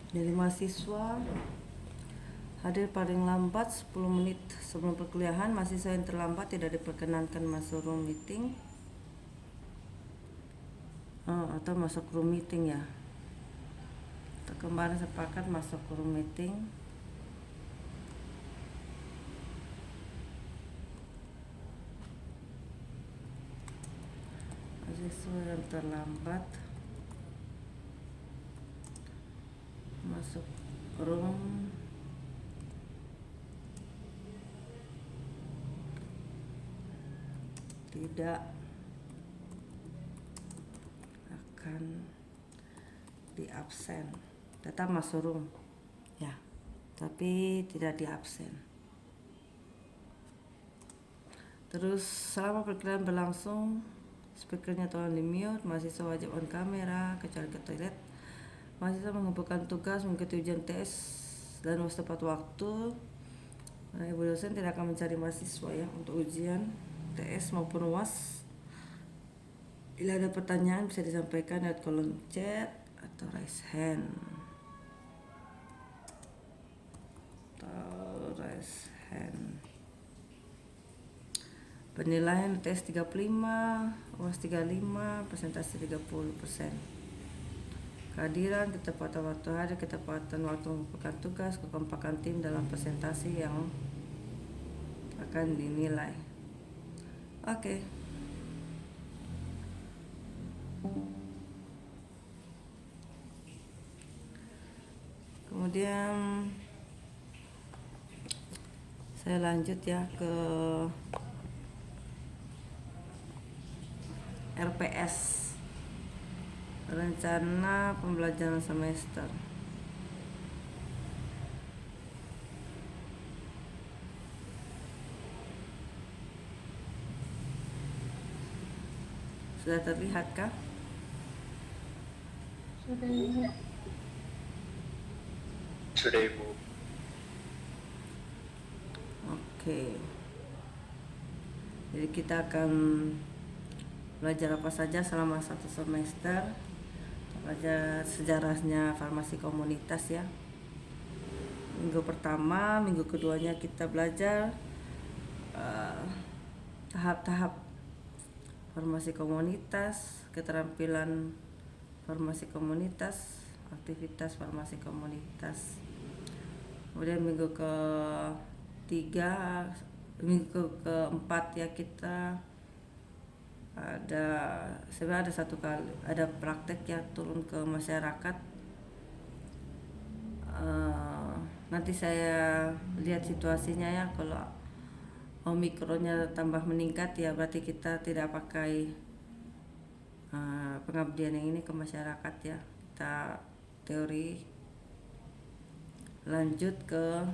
Dari mahasiswa hadir paling lambat 10 menit sebelum perkuliahan. Mahasiswa yang terlambat tidak diperkenankan masuk room meeting atau masuk room meeting ya. Kita kemarin sepakat masuk room meeting. Mahasiswa yang terlambat masuk room tidak akan di absen, tetap masuk room ya, tapi tidak di absen. Terus selama perkuliahan berlangsung, speakernya tolong di mute, mahasiswa wajib on kamera kecuali ke toilet. Mahasiswa mengumpulkan tugas mengikuti ujian TS dan harus tepat waktu. Ibu dosen tidak akan mencari mahasiswa ya untuk ujian TS maupun UAS. Bila ada pertanyaan bisa disampaikan lewat kolom chat atau raise hand. Penilaian TS 35, UAS 35, presentasi 30%. Kehadiran, ketepatan waktu hadir, ketepatan waktu mengumpulkan tugas, kekompakan tim dalam presentasi yang akan dinilai. Oke. Kemudian saya lanjut ya ke RPS, rencana pembelajaran semester. Sudah terlihat kah? Sudah Ibu. Oke. Jadi kita akan belajar apa saja selama satu semester. Belajar sejarahnya farmasi komunitas ya. Minggu pertama, minggu keduanya kita belajar tahap-tahap farmasi komunitas, keterampilan farmasi komunitas, aktivitas farmasi komunitas. Kemudian minggu ketiga, minggu keempat ya kita sebenarnya ada satu kali ada praktek ya, turun ke masyarakat. Nanti saya lihat situasinya ya, kalau omikronnya tambah meningkat ya berarti kita tidak pakai pengabdian yang ini ke masyarakat ya, kita teori. Lanjut ke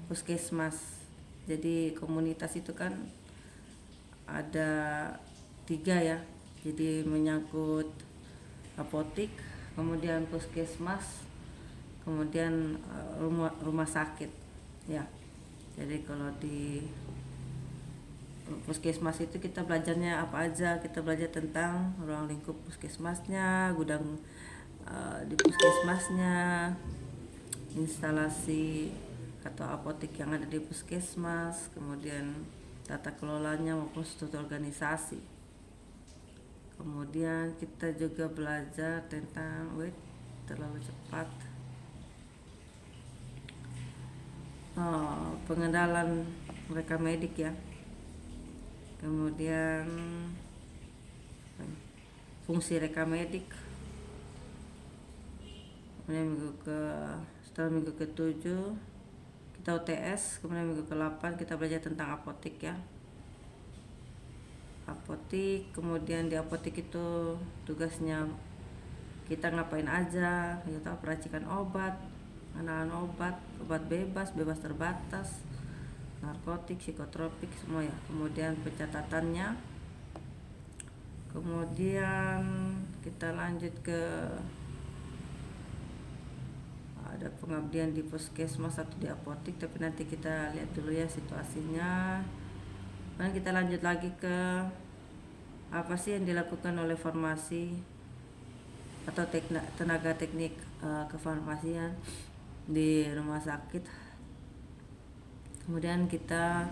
puskesmas. Jadi komunitas itu kan ada 3 ya, jadi menyangkut apotik, kemudian puskesmas, kemudian rumah sakit ya. Jadi kalau di puskesmas itu kita belajarnya apa aja, kita belajar tentang ruang lingkup puskesmasnya, gudang di puskesmasnya, instalasi atau apotik yang ada di puskesmas, kemudian tata kelolanya maupun struktur organisasi. Kemudian kita juga belajar tentang terlalu cepat pengenalan mereka medik ya. Kemudian fungsi reka medik. Kemudian setelah minggu ke-7 kita UTS. Kemudian minggu ke-8 kita belajar tentang apotik ya, apotik. Kemudian di apotik itu tugasnya kita ngapain aja, kita peracikan obat, pengenalan obat bebas terbatas, narkotik, psikotropik, semua ya. Kemudian pencatatannya. Kemudian kita lanjut ke ada pengabdian di puskesmas atau di apotik, tapi nanti kita lihat dulu ya situasinya. Kemudian kita lanjut lagi ke apa sih yang dilakukan oleh farmasi atau tenaga teknik kefarmasian di rumah sakit. Kemudian kita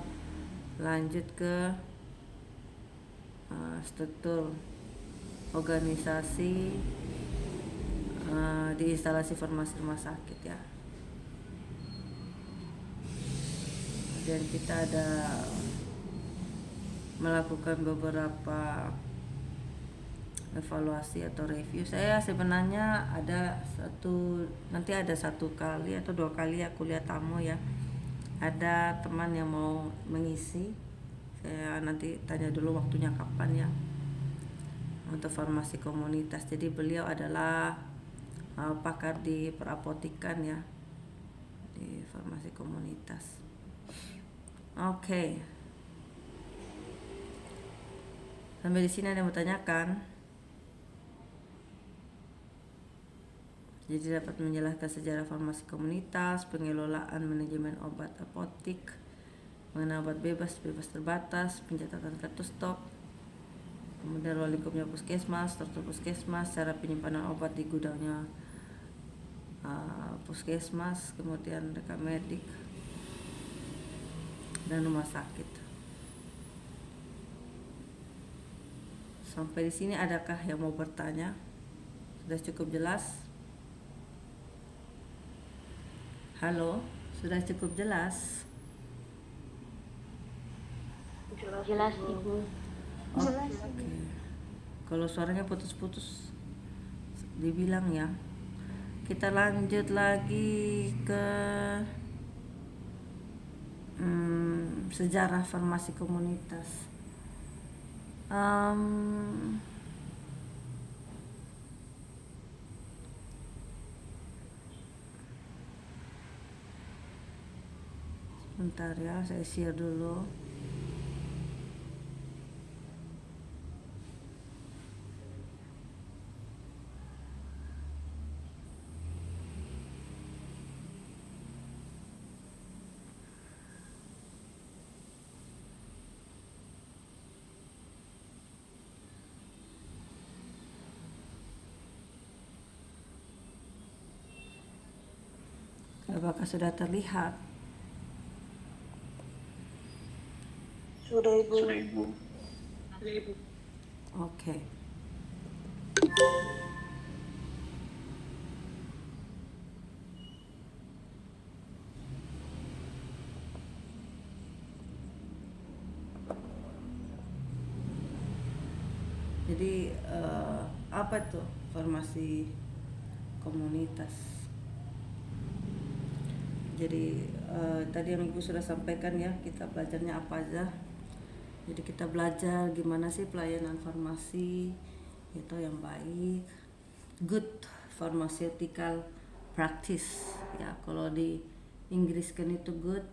lanjut ke struktur organisasi di instalasi farmasi rumah sakit ya. Dan kita ada melakukan beberapa evaluasi atau review. Saya sebenarnya nanti ada 1 kali atau 2 kali ya kuliah tamu ya. Ada teman yang mau mengisi, saya nanti tanya dulu waktunya kapan ya, untuk farmasi komunitas. Jadi beliau adalah pakar di perapotikan ya, di farmasi komunitas. Oke. Sampai di sini ada yang bertanyakan? Jadi dapat menjelaskan sejarah farmasi komunitas, pengelolaan manajemen obat apotik, mengenai obat bebas terbatas, pencatatan kartu stok, kemudian ruang lingkupnya puskesmas, struktur puskesmas, cara penyimpanan obat di gudangnya puskesmas, kemudian rekam medik dan rumah sakit. Sampai di sini adakah yang mau bertanya? Sudah cukup jelas? Halo, sudah cukup jelas? Jelas Ibu. Oke. Kalau suaranya putus-putus dibilang ya. Kita lanjut lagi ke sejarah farmasi komunitas. Sebentar ya, saya share dulu. Apakah sudah terlihat? Sudah Ibu. Oke. Jadi apa tuh farmasi komunitas? Jadi tadi yang Ibu sudah sampaikan ya, kita belajarnya apa aja. Jadi kita belajar gimana sih pelayanan farmasi itu yang baik, good pharmaceutical practice ya. Kalau di Inggris kan itu good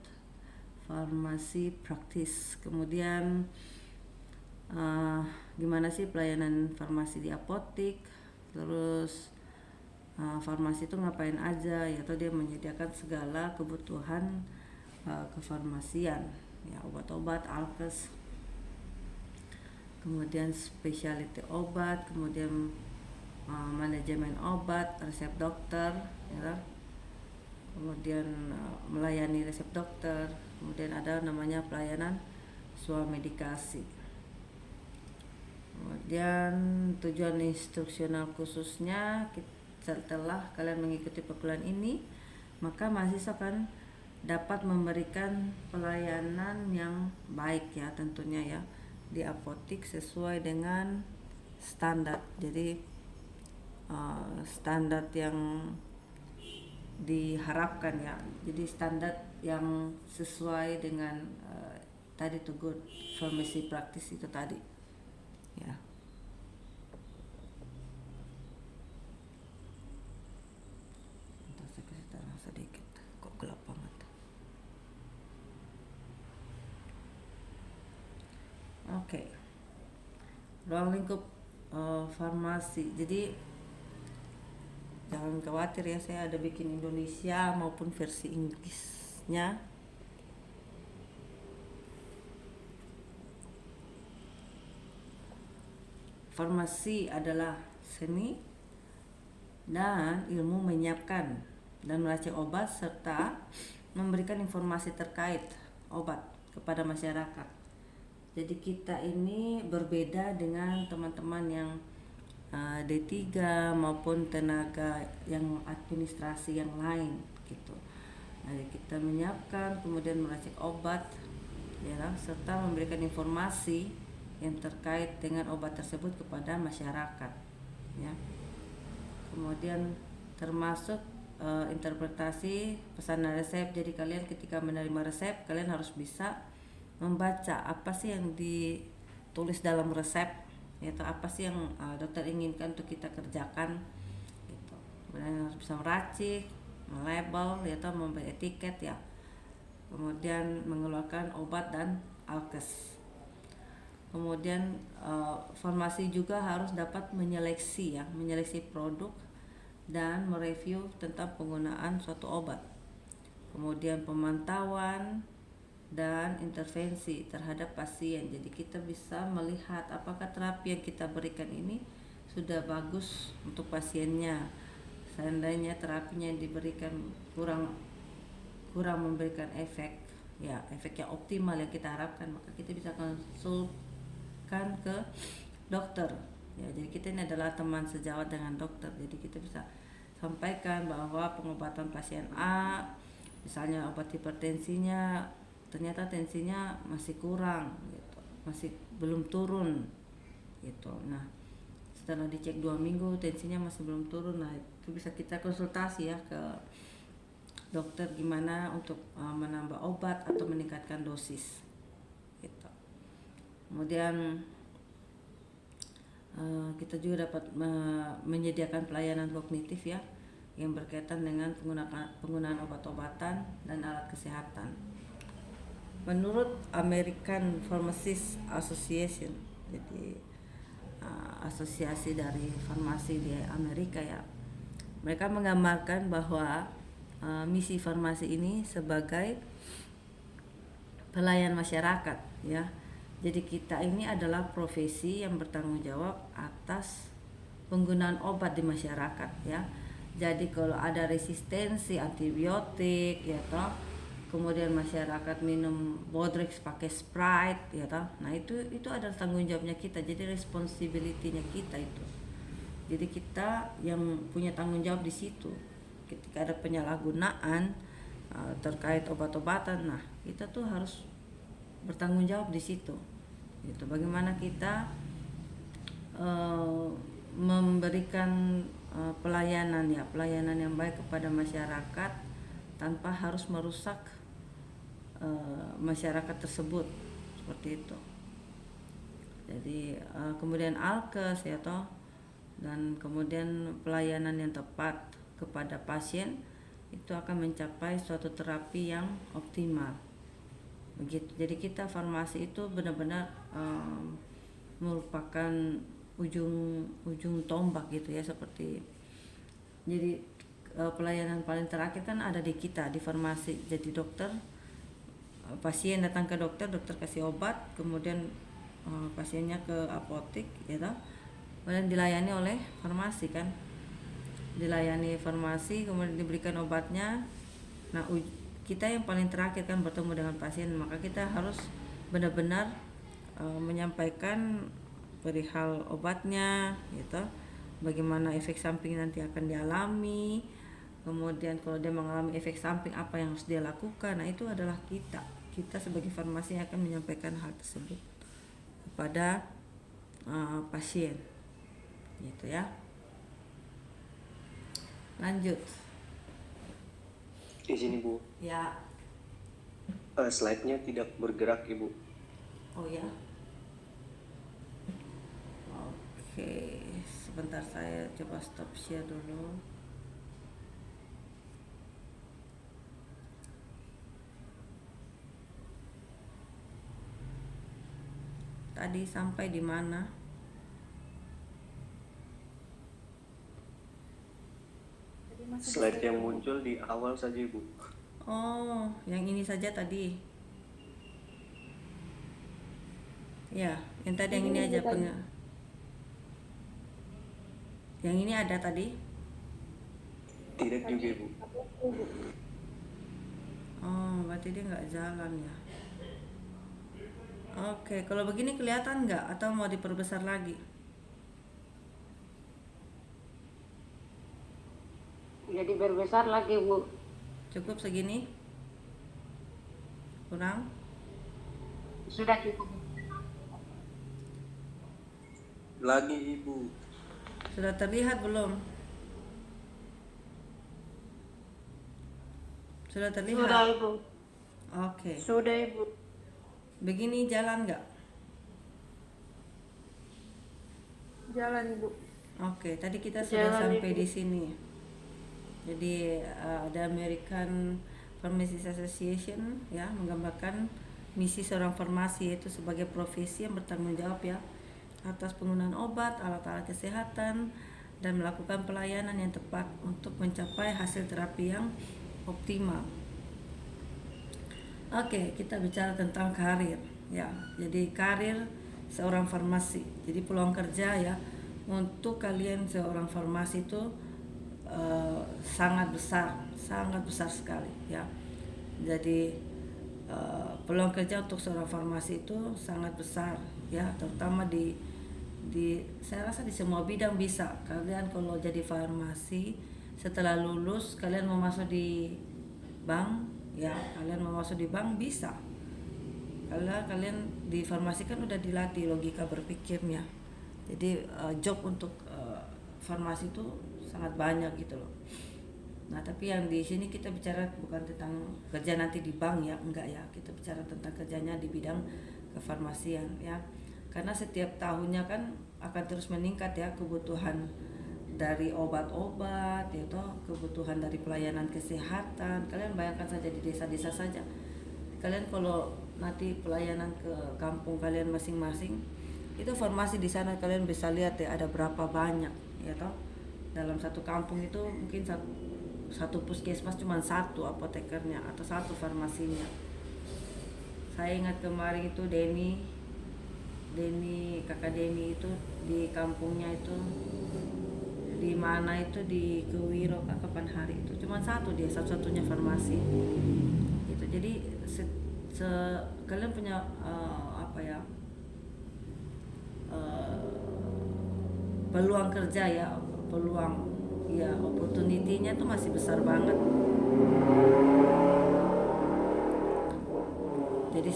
pharmacy practice. Kemudian gimana sih pelayanan farmasi di apotik, terus farmasi itu ngapain aja, yaitu dia menyediakan segala kebutuhan kefarmasian ya, obat-obat, alkes, kemudian spesialty obat, kemudian manajemen obat, resep dokter ya, kemudian melayani resep dokter, kemudian ada namanya pelayanan swamedikasi. Kemudian tujuan instruksional khususnya, setelah kalian mengikuti perkuliahan ini, maka mahasiswa akan dapat memberikan pelayanan yang baik ya, tentunya ya, di apotik sesuai dengan standar. Jadi standar yang diharapkan ya, jadi standar yang sesuai dengan tadi tuh good pharmacy practice itu tadi ya. Saya kasih terang sedikit, kok gelap banget. Oke. Ruang lingkup farmasi. Jadi jangan khawatir ya, saya ada bikin Indonesia maupun versi Inggrisnya. Farmasi adalah seni, dan ilmu menyiapkan dan meracik obat serta memberikan informasi terkait obat kepada masyarakat. Jadi kita ini berbeda dengan teman-teman yang D3 maupun tenaga yang administrasi yang lain gitu. Jadi kita menyiapkan, kemudian meracik obat, ya, serta memberikan informasi yang terkait dengan obat tersebut kepada masyarakat, ya. Kemudian termasuk interpretasi pesanan resep. Jadi kalian ketika menerima resep, kalian harus bisa membaca apa sih yang ditulis dalam resep, yaitu apa sih yang dokter inginkan untuk kita kerjakan gitu. Kemudian harus bisa meracik, melabel, yaitu memberi etiket, ya. Kemudian mengeluarkan obat dan alkes. Kemudian farmasi juga harus dapat menyeleksi, ya, menyeleksi produk dan mereview tentang penggunaan suatu obat. Kemudian pemantauan dan intervensi terhadap pasien. Jadi kita bisa melihat apakah terapi yang kita berikan ini sudah bagus untuk pasiennya. Seandainya terapinya yang diberikan kurang memberikan efek, ya, efek yang optimal yang kita harapkan, maka kita bisa konsulkan ke dokter. Ya, jadi kita ini adalah teman sejawat dengan dokter. Jadi kita bisa sampaikan bahwa pengobatan pasien A, misalnya obat hipertensinya, ternyata tensinya masih kurang gitu, masih belum turun gitu. Nah, setelah dicek 2 minggu tensinya masih belum turun. Nah, itu bisa kita konsultasi, ya, ke dokter gimana untuk menambah obat atau meningkatkan dosis gitu. Kemudian kita juga dapat menyediakan pelayanan kognitif, ya, yang berkaitan dengan penggunaan obat-obatan dan alat kesehatan. Menurut American Pharmacists Association, jadi asosiasi dari farmasi di Amerika, ya, mereka menggambarkan bahwa misi farmasi ini sebagai pelayan masyarakat, ya. Jadi kita ini adalah profesi yang bertanggung jawab atas penggunaan obat di masyarakat, ya. Jadi kalau ada resistensi antibiotik, ya toh, kemudian masyarakat minum Bodrex pakai Sprite, ya toh. Nah, itu adalah tanggung jawabnya kita. Jadi responsibility-nya kita itu. Jadi kita yang punya tanggung jawab di situ. Ketika ada penyalahgunaan terkait obat-obatan, nah, kita tuh harus bertanggung jawab di situ. Gitu. Bagaimana kita memberikan pelayanan, ya, pelayanan yang baik kepada masyarakat tanpa harus merusak masyarakat tersebut, seperti itu. Jadi kemudian alkes, ya toh, dan kemudian pelayanan yang tepat kepada pasien itu akan mencapai suatu terapi yang optimal. Begitu. Jadi kita farmasi itu benar-benar merupakan ujung tombak gitu, ya, seperti. Jadi pelayanan paling terakhir kan ada di kita di farmasi. Jadi dokter, pasien datang ke dokter kasih obat, kemudian pasiennya ke apotek, ya toh, kemudian dilayani oleh farmasi, kan, dilayani farmasi, kemudian diberikan obatnya. Nah, kita yang paling terakhir kan bertemu dengan pasien, maka kita harus benar-benar menyampaikan perihal obatnya, gitu, bagaimana efek samping nanti akan dialami, kemudian kalau dia mengalami efek samping apa yang harus dia lakukan. Nah, itu adalah kita sebagai farmasi yang akan menyampaikan hal tersebut kepada pasien, gitu, ya. Lanjut. Izin Ibu, Ya. slide-nya tidak bergerak Ibu. Oh, ya. Oke, sebentar saya coba stop share dulu. Tadi sampai di mana? Slide yang muncul di awal saja Ibu. Oh, yang ini saja tadi. Ya, yang tadi yang ini aja. Yang ini ada tadi. Tidak juga Ibu. Oh, berarti dia nggak jalan ya. Oke, kalau begini kelihatan nggak atau mau diperbesar lagi? Jadi berbesar lagi Bu. Cukup segini? Kurang? Sudah cukup. Lagi Ibu. Sudah terlihat belum? Sudah terlihat? Sudah Ibu. Oke. Sudah Ibu. Begini jalan nggak? Jalan Ibu. Oke, tadi kita sudah Jalan, sampai Ibu. di sini. Jadi ada American Pharmacist Association ya, menggambarkan misi seorang farmasi yaitu sebagai profesi yang bertanggung jawab ya atas penggunaan obat, alat-alat kesehatan dan melakukan pelayanan yang tepat untuk mencapai hasil terapi yang optimal. Oke, kita bicara tentang karir ya. Jadi karir seorang farmasi. Jadi peluang kerja ya untuk kalian seorang farmasi itu sangat besar sekali ya. Jadi peluang kerja untuk seorang farmasi itu sangat besar ya, terutama di saya rasa di semua bidang bisa. Kalian kalau jadi farmasi setelah lulus kalian mau masuk di bank ya, kalian mau masuk di bank bisa. Karena kalian di farmasi kan udah dilatih logika berpikirnya. Jadi job untuk farmasi itu sangat banyak gitu loh. Nah, tapi yang di sini kita bicara bukan tentang kerja nanti di bank ya, enggak ya. Kita bicara tentang kerjanya di bidang kefarmasian ya. Karena setiap tahunnya kan akan terus meningkat ya kebutuhan dari obat-obat, yaitu kebutuhan dari pelayanan kesehatan. Kalian bayangkan saja di desa-desa saja. Kalian kalau nanti pelayanan ke kampung kalian masing-masing, itu farmasi di sana kalian bisa lihat ya ada berapa banyak ya toh. Dalam satu kampung itu mungkin satu puskesmas cuma satu apotekernya atau satu farmasinya. Saya ingat kemarin itu kakak Deni itu di kampungnya itu di mana itu di Kewiro kapan hari itu cuma satu dia satu-satunya farmasi gitu. Jadi kalian punya peluang kerja ya, peluang ya, opportunity-nya tuh masih besar banget. Jadi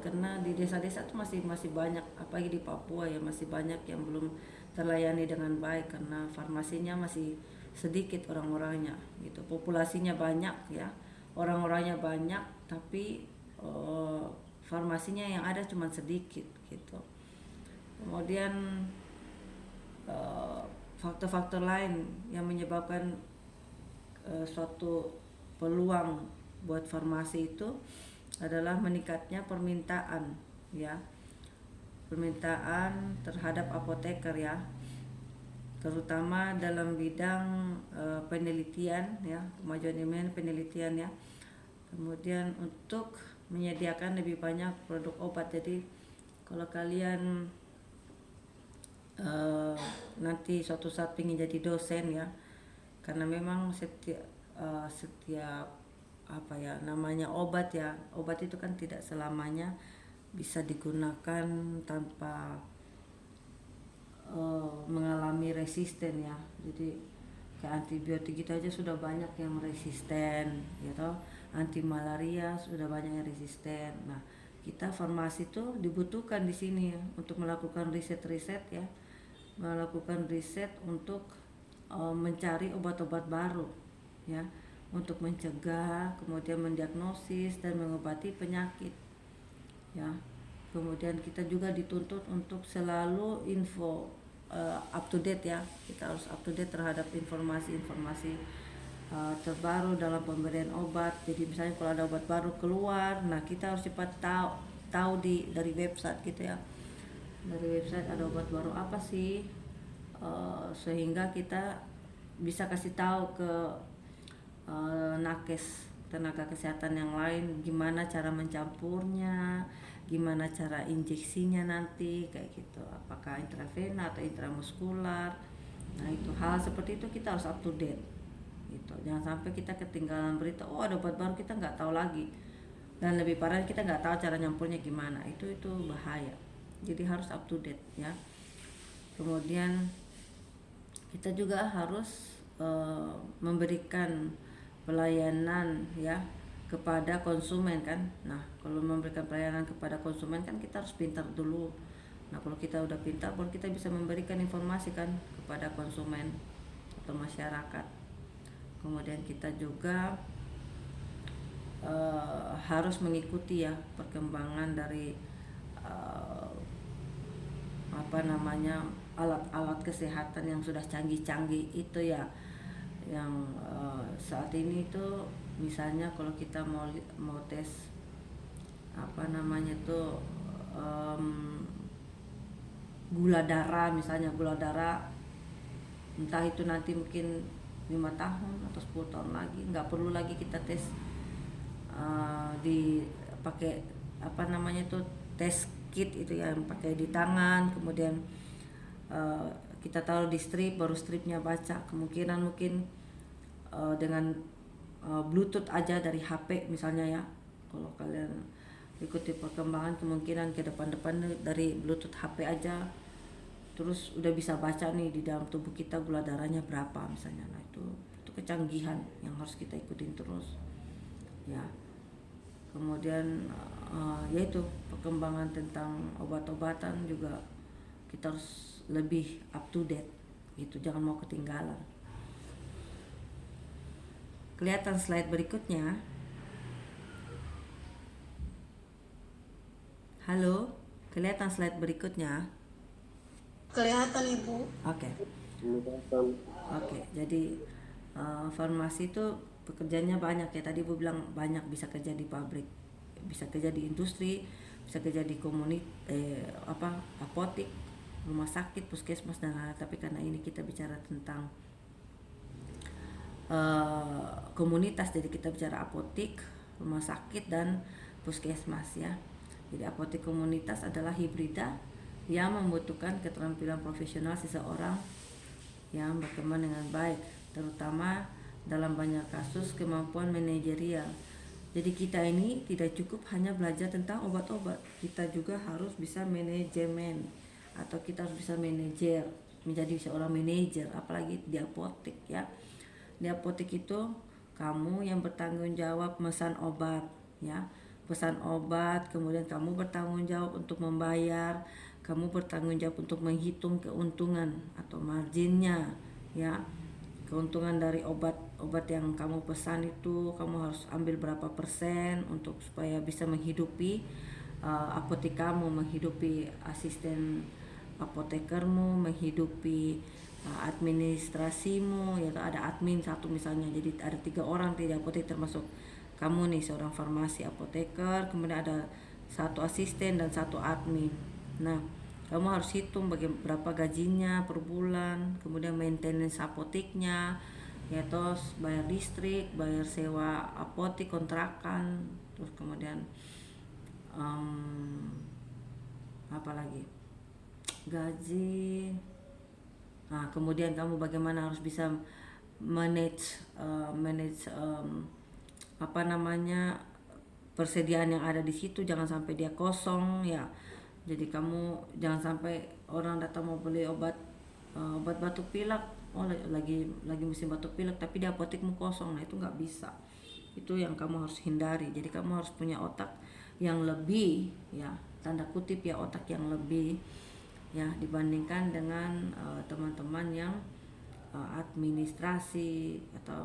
karena di desa-desa tuh masih banyak, apalagi di Papua ya, masih banyak yang belum terlayani dengan baik karena farmasinya masih sedikit orang-orangnya gitu. Populasinya banyak ya, orang-orangnya banyak tapi farmasinya yang ada cuma sedikit gitu. Kemudian faktor-faktor lain yang menyebabkan suatu peluang buat farmasi itu adalah meningkatnya permintaan ya, permintaan terhadap apoteker ya, terutama dalam bidang penelitian ya, kemajuan ilmiah penelitian ya. Kemudian untuk menyediakan lebih banyak produk obat. Jadi kalau kalian nanti suatu saat ingin jadi dosen ya, karena memang setiap namanya obat ya, obat itu kan tidak selamanya bisa digunakan tanpa mengalami resisten ya. Jadi kayak antibiotik itu aja sudah banyak yang resisten gitu, anti malaria sudah banyak yang resisten. Nah, kita farmasi itu dibutuhkan di sini ya, untuk melakukan riset-riset ya, melakukan riset untuk mencari obat-obat baru ya, untuk mencegah, kemudian mendiagnosis dan mengobati penyakit ya. Kemudian kita juga dituntut untuk selalu up to date ya, kita harus up to date terhadap informasi-informasi terbaru dalam pemberian obat. Jadi misalnya kalau ada obat baru keluar, nah kita harus cepat tahu dari website gitu ya, dari website ada obat baru apa sih, sehingga kita bisa kasih tahu ke nakes, tenaga kesehatan yang lain, gimana cara mencampurnya, gimana cara injeksinya nanti kayak gitu, apakah intravena atau intramuskular Nah itu hal seperti itu kita harus up to date gitu. Jangan sampai kita ketinggalan berita, oh ada obat baru kita nggak tahu lagi, dan lebih parah kita nggak tahu cara nyampurnya gimana. Itu bahaya. Jadi harus up to date ya. Kemudian kita juga harus memberikan pelayanan ya kepada konsumen kan. Nah kalau memberikan pelayanan kepada konsumen kan kita harus pintar dulu. Nah kalau kita udah pintar baru kita bisa memberikan informasi kan kepada konsumen atau masyarakat. Kemudian kita juga harus mengikuti ya perkembangan dari alat-alat kesehatan yang sudah canggih-canggih itu ya, yang saat ini tuh misalnya kalau kita mau tes gula darah, misalnya gula darah, entah itu nanti mungkin 5 tahun atau 10 tahun lagi nggak perlu lagi kita tes dipakai tes kit itu yang pakai di tangan, kemudian kita taruh di strip, baru stripnya baca. Kemungkinan mungkin dengan Bluetooth aja dari HP misalnya ya, kalau kalian ikuti perkembangan kemungkinan ke depan-depan dari Bluetooth HP aja terus udah bisa baca nih di dalam tubuh kita gula darahnya berapa misalnya. Nah itu kecanggihan yang harus kita ikutin terus ya. Kemudian yaitu perkembangan tentang obat-obatan juga kita harus lebih up to date gitu, jangan mau ketinggalan. Kelihatan slide berikutnya. Halo, kelihatan slide berikutnya? Kelihatan Ibu. Oke. Jadi farmasi itu pekerjaannya banyak ya. Tadi Ibu bilang banyak, bisa kerja di pabrik, bisa kerja di industri, bisa kerja di apotik, rumah sakit, puskesmas dan lain-lain. Tapi karena ini kita bicara tentang komunitas, jadi kita bicara apotik, rumah sakit dan puskesmas ya. Jadi apotik komunitas adalah hibrida yang membutuhkan keterampilan profesional seseorang yang berkembang dengan baik, terutama dalam banyak kasus kemampuan manajerial. Jadi kita ini tidak cukup hanya belajar tentang obat-obat, kita juga harus bisa manajemen, atau kita harus bisa manajer, menjadi seorang manajer, apalagi di apotek ya. Di apotek itu kamu yang bertanggung jawab memesan obat ya, pesan obat, kemudian kamu bertanggung jawab untuk membayar, kamu bertanggung jawab untuk menghitung keuntungan atau marginnya ya. Keuntungan dari obat yang kamu pesan itu kamu harus ambil berapa persen untuk supaya bisa menghidupi apotek kamu, menghidupi asisten apotekermu, menghidupi administrasimu, yaitu ada admin satu misalnya. Jadi ada 3 orang di apotek termasuk kamu nih seorang farmasi apoteker, kemudian ada 1 asisten dan 1 admin. Nah kamu harus hitung berapa gajinya per bulan, kemudian maintenance apoteknya ya, terus bayar listrik, bayar sewa apotek kontrakan, terus kemudian apa lagi, gaji. Nah kemudian kamu bagaimana harus bisa manage persediaan yang ada di situ, jangan sampai dia kosong ya. Jadi kamu jangan sampai orang datang mau beli obat batuk pilek, lagi musim batuk pilek tapi di apotekmu kosong. Nah itu nggak bisa, itu yang kamu harus hindari. Jadi kamu harus punya otak yang lebih ya, tanda kutip ya, otak yang lebih ya dibandingkan dengan teman-teman yang administrasi atau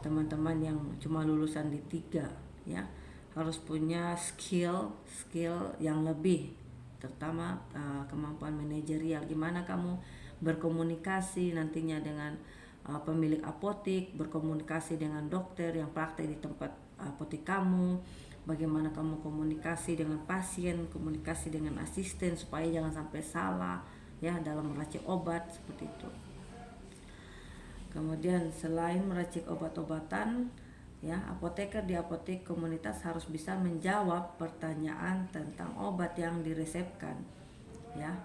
teman-teman yang cuma lulusan D3 ya. Harus punya skill yang lebih, terutama kemampuan manajerial, gimana kamu berkomunikasi nantinya dengan pemilik apotek, berkomunikasi dengan dokter yang praktek di tempat apotek kamu, bagaimana kamu komunikasi dengan pasien, komunikasi dengan asisten supaya jangan sampai salah ya dalam meracik obat, seperti itu. Kemudian selain meracik obat-obatan ya, apoteker di apotek komunitas harus bisa menjawab pertanyaan tentang obat yang diresepkan ya.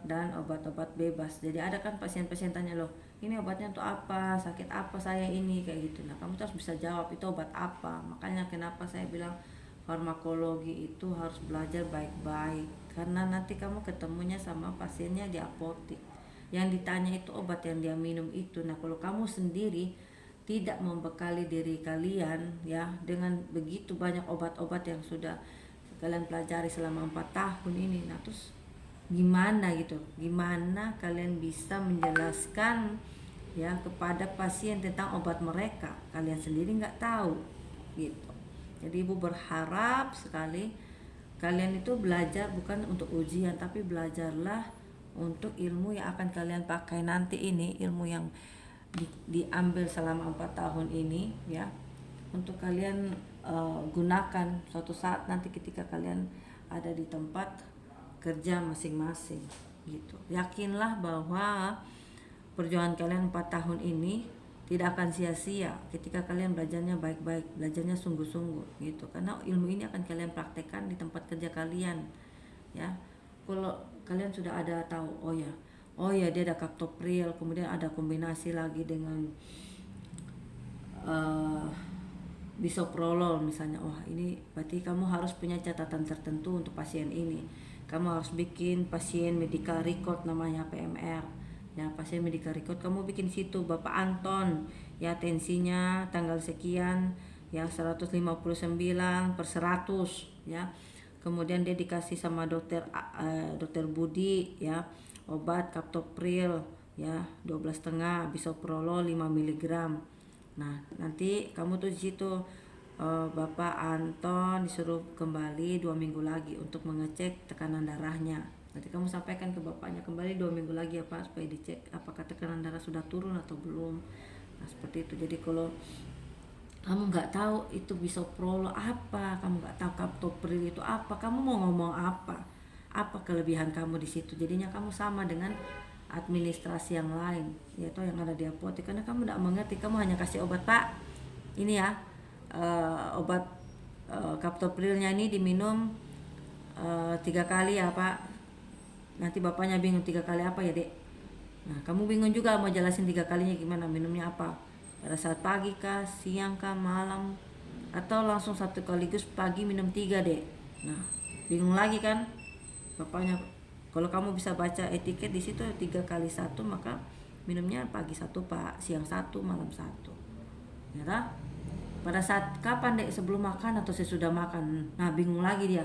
dan obat-obat bebas. Jadi ada kan pasien-pasien tanya, loh ini obatnya untuk apa, sakit apa saya ini, kayak gitu. Nah kamu harus bisa jawab itu obat apa. Makanya kenapa saya bilang farmakologi itu harus belajar baik-baik, karena nanti kamu ketemunya sama pasiennya di apotik, yang ditanya itu obat yang dia minum itu. Nah kalau kamu sendiri tidak membekali diri kalian ya dengan begitu banyak obat-obat yang sudah kalian pelajari selama 4 tahun ini, nah terus gimana gitu, gimana kalian bisa menjelaskan ya kepada pasien tentang obat mereka, kalian sendiri nggak tahu gitu. Jadi ibu berharap sekali kalian itu belajar bukan untuk ujian, tapi belajarlah untuk ilmu yang akan kalian pakai nanti ini, ilmu yang diambil selama 4 tahun ini ya, untuk kalian gunakan suatu saat nanti ketika kalian ada di tempat kerja masing-masing gitu. Yakinlah bahwa perjuangan kalian 4 tahun ini tidak akan sia-sia ketika kalian belajarnya baik-baik, belajarnya sungguh-sungguh gitu. Karena ilmu ini akan kalian praktekkan di tempat kerja kalian ya. Kalau kalian sudah ada tahu, oh ya dia ada captopril, kemudian ada kombinasi lagi dengan bisoprolol misalnya, ini berarti kamu harus punya catatan tertentu untuk pasien ini. Kamu harus bikin pasien medical record, namanya PMR ya, pasien medical record kamu bikin situ, Bapak Anton ya tensinya tanggal sekian ya 159/100 ya. Kemudian dia dikasih sama dokter Budi ya obat captopril ya 12,5, bisoprolol 5 mg. Nah nanti kamu tuh di situ Bapak Anton disuruh kembali 2 minggu lagi untuk mengecek tekanan darahnya. Nanti kamu sampaikan ke bapaknya kembali 2 minggu lagi ya Pak, supaya dicek apakah tekanan darah sudah turun atau belum. Nah seperti itu. Jadi kalau kamu nggak tahu itu bisoprolol apa, kamu nggak tahu captopril itu apa, kamu mau ngomong apa kelebihan kamu di situ. Jadinya kamu sama dengan administrasi yang lain, yaitu yang ada di apotek, karena kamu tidak mengerti. Kamu hanya kasih obat, Pak ini ya obat captoprilnya ini diminum 3 kali ya Pak. Nanti bapaknya bingung 3 kali apa ya Dek. Nah kamu bingung juga mau jelasin 3 kalinya gimana, minumnya apa, pada saat pagi kah, siang kah, malam, atau langsung satu kaligus pagi minum 3 Dek. Nah bingung lagi kan bapaknya. Kalau kamu bisa baca etiket di situ 3 kali 1, maka minumnya pagi 1 Pak, siang 1, malam 1 ya tak? Pada saat kapan Dek, sebelum makan atau sesudah makan? Nah bingung lagi dia,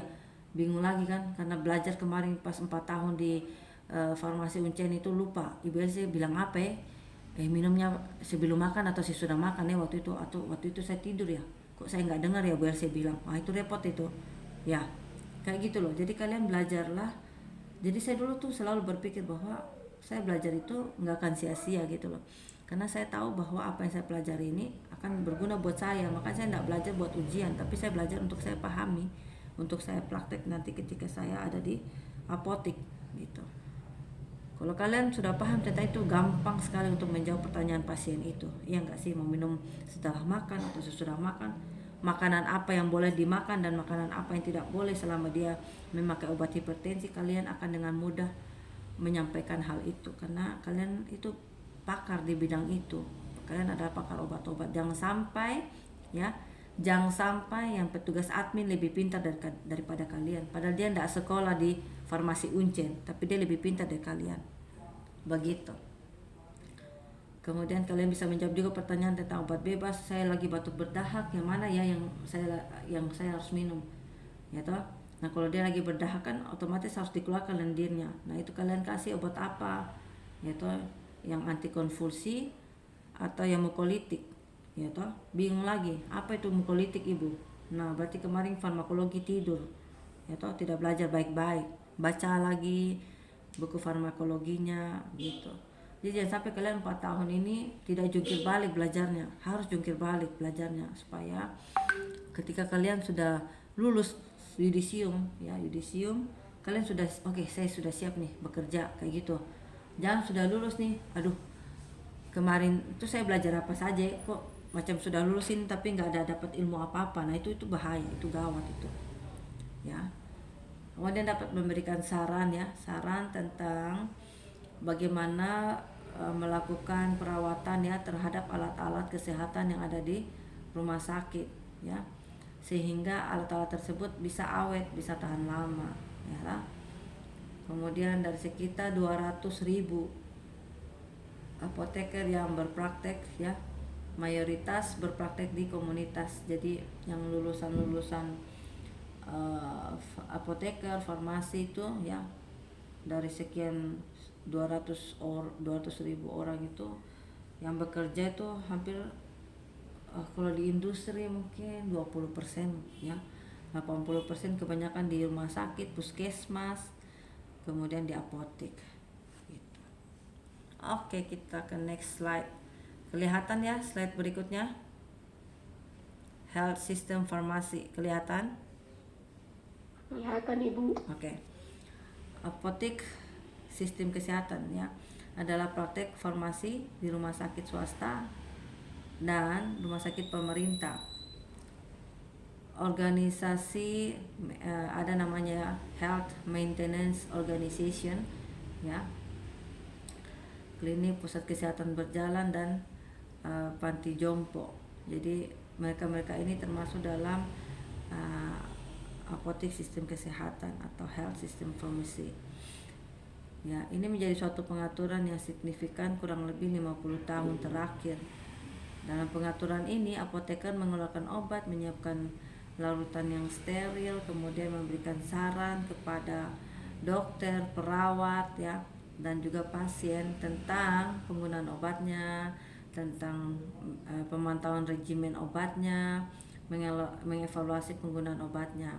bingung lagi kan, karena belajar kemarin pas 4 tahun di farmasi Uncen itu lupa. Ibu saya bilang apa ya, minumnya sebelum makan atau sesudah makan ya waktu itu, atau waktu itu saya tidur ya, kok saya nggak dengar ya Bu saya bilang. Wah itu repot itu ya, kayak gitu loh. Jadi kalian belajarlah. Jadi saya dulu tuh selalu berpikir bahwa saya belajar itu nggak akan sia-sia gitu loh, karena saya tahu bahwa apa yang saya pelajari ini akan berguna buat saya. Makanya saya nggak belajar buat ujian, tapi saya belajar untuk saya pahami, untuk saya praktek nanti ketika saya ada di apotek gitu. Kalau kalian sudah paham tentang itu, gampang sekali untuk menjawab pertanyaan pasien itu. Iya nggak sih, mau minum setelah makan atau sesudah makan, makanan apa yang boleh dimakan dan makanan apa yang tidak boleh selama dia memakai obat hipertensi. Kalian akan dengan mudah menyampaikan hal itu, karena kalian itu pakar di bidang itu. Kalian adalah pakar obat-obat. Jangan sampai yang petugas admin lebih pintar daripada kalian, padahal dia tidak sekolah di farmasi Uncen, tapi dia lebih pintar dari kalian. Begitu. Kemudian kalian bisa menjawab juga pertanyaan tentang obat bebas. Saya lagi batuk berdahak, yang mana ya yang saya harus minum ya toh. Nah kalau dia lagi berdahak kan otomatis harus dikeluarkan lendirnya. Nah itu kalian kasih obat apa ya toh, yang antikonvulsi atau yang mukolitik ya toh. Bingung lagi apa itu mukolitik Ibu. Nah berarti kemarin farmakologi tidur ya toh, tidak belajar baik-baik. Baca lagi buku farmakologinya gitu. Jadi jangan sampai kalian 4 tahun ini tidak jungkir balik belajarnya. Harus jungkir balik belajarnya, supaya ketika kalian sudah lulus yudisium ya, yudisium kalian sudah oke, saya sudah siap nih bekerja kayak gitu. Jangan sudah lulus nih, aduh kemarin itu saya belajar apa saja kok macam sudah lulusin tapi nggak ada dapat ilmu apa-apa. Nah itu bahaya, itu gawat itu ya. Kemudian dapat memberikan saran ya, saran tentang bagaimana melakukan perawatan ya terhadap alat-alat kesehatan yang ada di rumah sakit ya, sehingga alat-alat tersebut bisa awet, bisa tahan lama ya. Kemudian dari sekitar 200.000 apoteker yang berpraktek ya, mayoritas berpraktek di komunitas. Jadi yang lulusan apoteker, farmasi itu ya, dari sekian 200.000 orang itu yang bekerja itu hampir kalau di industri mungkin 20% ya, 80% kebanyakan di rumah sakit, puskesmas, kemudian di apotek gitu. Oke, kita ke next slide. Kelihatan ya slide berikutnya, health system farmasi, kelihatan? Kelihatan Ibu. Oke. Apotek sistem kesehatan ya adalah praktek farmasi di rumah sakit swasta dan rumah sakit pemerintah. Organisasi ada namanya Health Maintenance Organization ya, klinik pusat kesehatan berjalan dan panti jompo. Jadi mereka ini termasuk dalam apotek sistem kesehatan atau health system pharmacy. Ya, ini menjadi suatu pengaturan yang signifikan kurang lebih 50 tahun terakhir. Dalam pengaturan ini, apoteker mengeluarkan obat, menyiapkan larutan yang steril, kemudian memberikan saran kepada dokter, perawat ya, dan juga pasien tentang penggunaan obatnya, tentang pemantauan regimen obatnya, mengevaluasi penggunaan obatnya.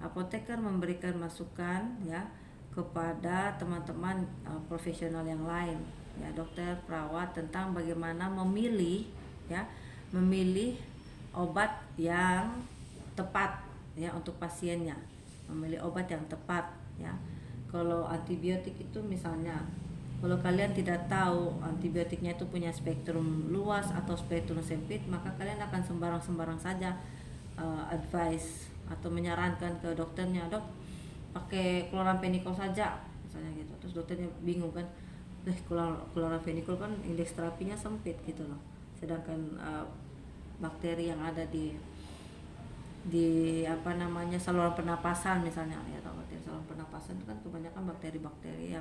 Apoteker memberikan masukan ya kepada teman-teman profesional yang lain ya, dokter, perawat, tentang bagaimana memilih obat yang tepat ya untuk pasiennya, memilih obat yang tepat ya. Kalau antibiotik itu misalnya, kalau kalian tidak tahu antibiotiknya itu punya spektrum luas atau spektrum sempit, maka kalian akan sembarang saja advice atau menyarankan ke dokternya, dok pakai chloramphenicol saja misalnya gitu. Terus dokternya bingung kan, chloramphenicol kan indeks terapinya sempit gitu loh, sedangkan bakteri yang ada di saluran pernapasan misalnya ya, atau bakteri saluran pernapasan itu kan kebanyakan bakteri-bakteri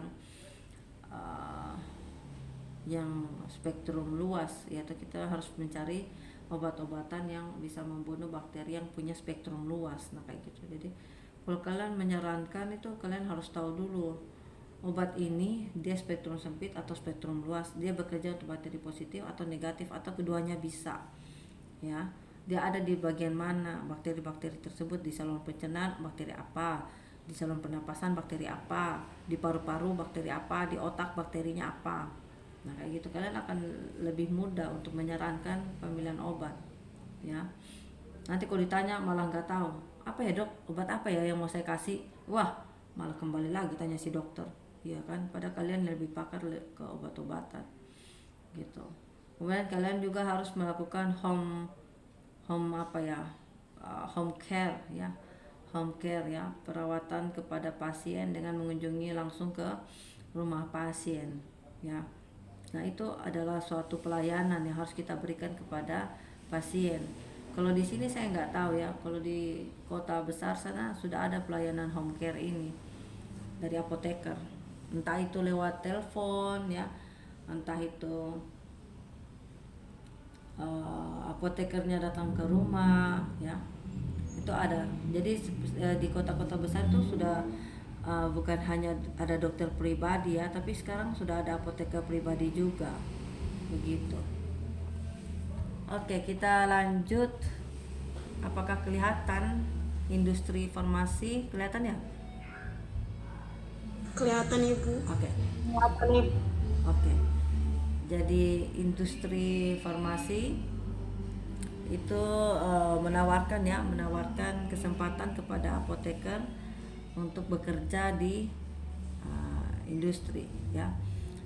yang spektrum luas ya, atau kita harus mencari obat-obatan yang bisa membunuh bakteri yang punya spektrum luas. Nah kayak gitu. Jadi kalau kalian menyarankan itu, kalian harus tahu dulu obat ini dia spektrum sempit atau spektrum luas, dia bekerja untuk bakteri positif atau negatif atau keduanya bisa ya. Dia ada di bagian mana bakteri-bakteri tersebut, di saluran pencernaan bakteri apa, di saluran pernapasan bakteri apa, di paru-paru bakteri apa, di otak bakterinya apa. Nah kayak gitu kalian akan lebih mudah untuk menyarankan pemilihan obat ya. Nanti kalau ditanya malah nggak tahu, apa ya dok, obat apa ya yang mau saya kasih, wah malah kembali lagi tanya si dokter ya kan, pada kalian lebih pakar ke obat-obatan gitu. Kemudian kalian juga harus melakukan home care ya, home care ya, perawatan kepada pasien dengan mengunjungi langsung ke rumah pasien ya. Nah itu adalah suatu pelayanan yang harus kita berikan kepada pasien. Kalau di sini saya nggak tahu ya, kalau di kota besar sana sudah ada pelayanan home care ini dari apoteker, entah itu lewat telepon ya, entah itu apotekernya datang ke rumah ya, itu ada. Jadi di kota-kota besar itu sudah bukan hanya ada dokter pribadi ya, tapi sekarang sudah ada apoteker pribadi juga begitu. Oke, kita lanjut. Apakah kelihatan industri farmasi? Kelihatan ya? Kelihatan Ibu. Oke. Kelihatan Ibu. Oke. Jadi industri farmasi itu menawarkan kesempatan kepada apoteker untuk bekerja di industri ya,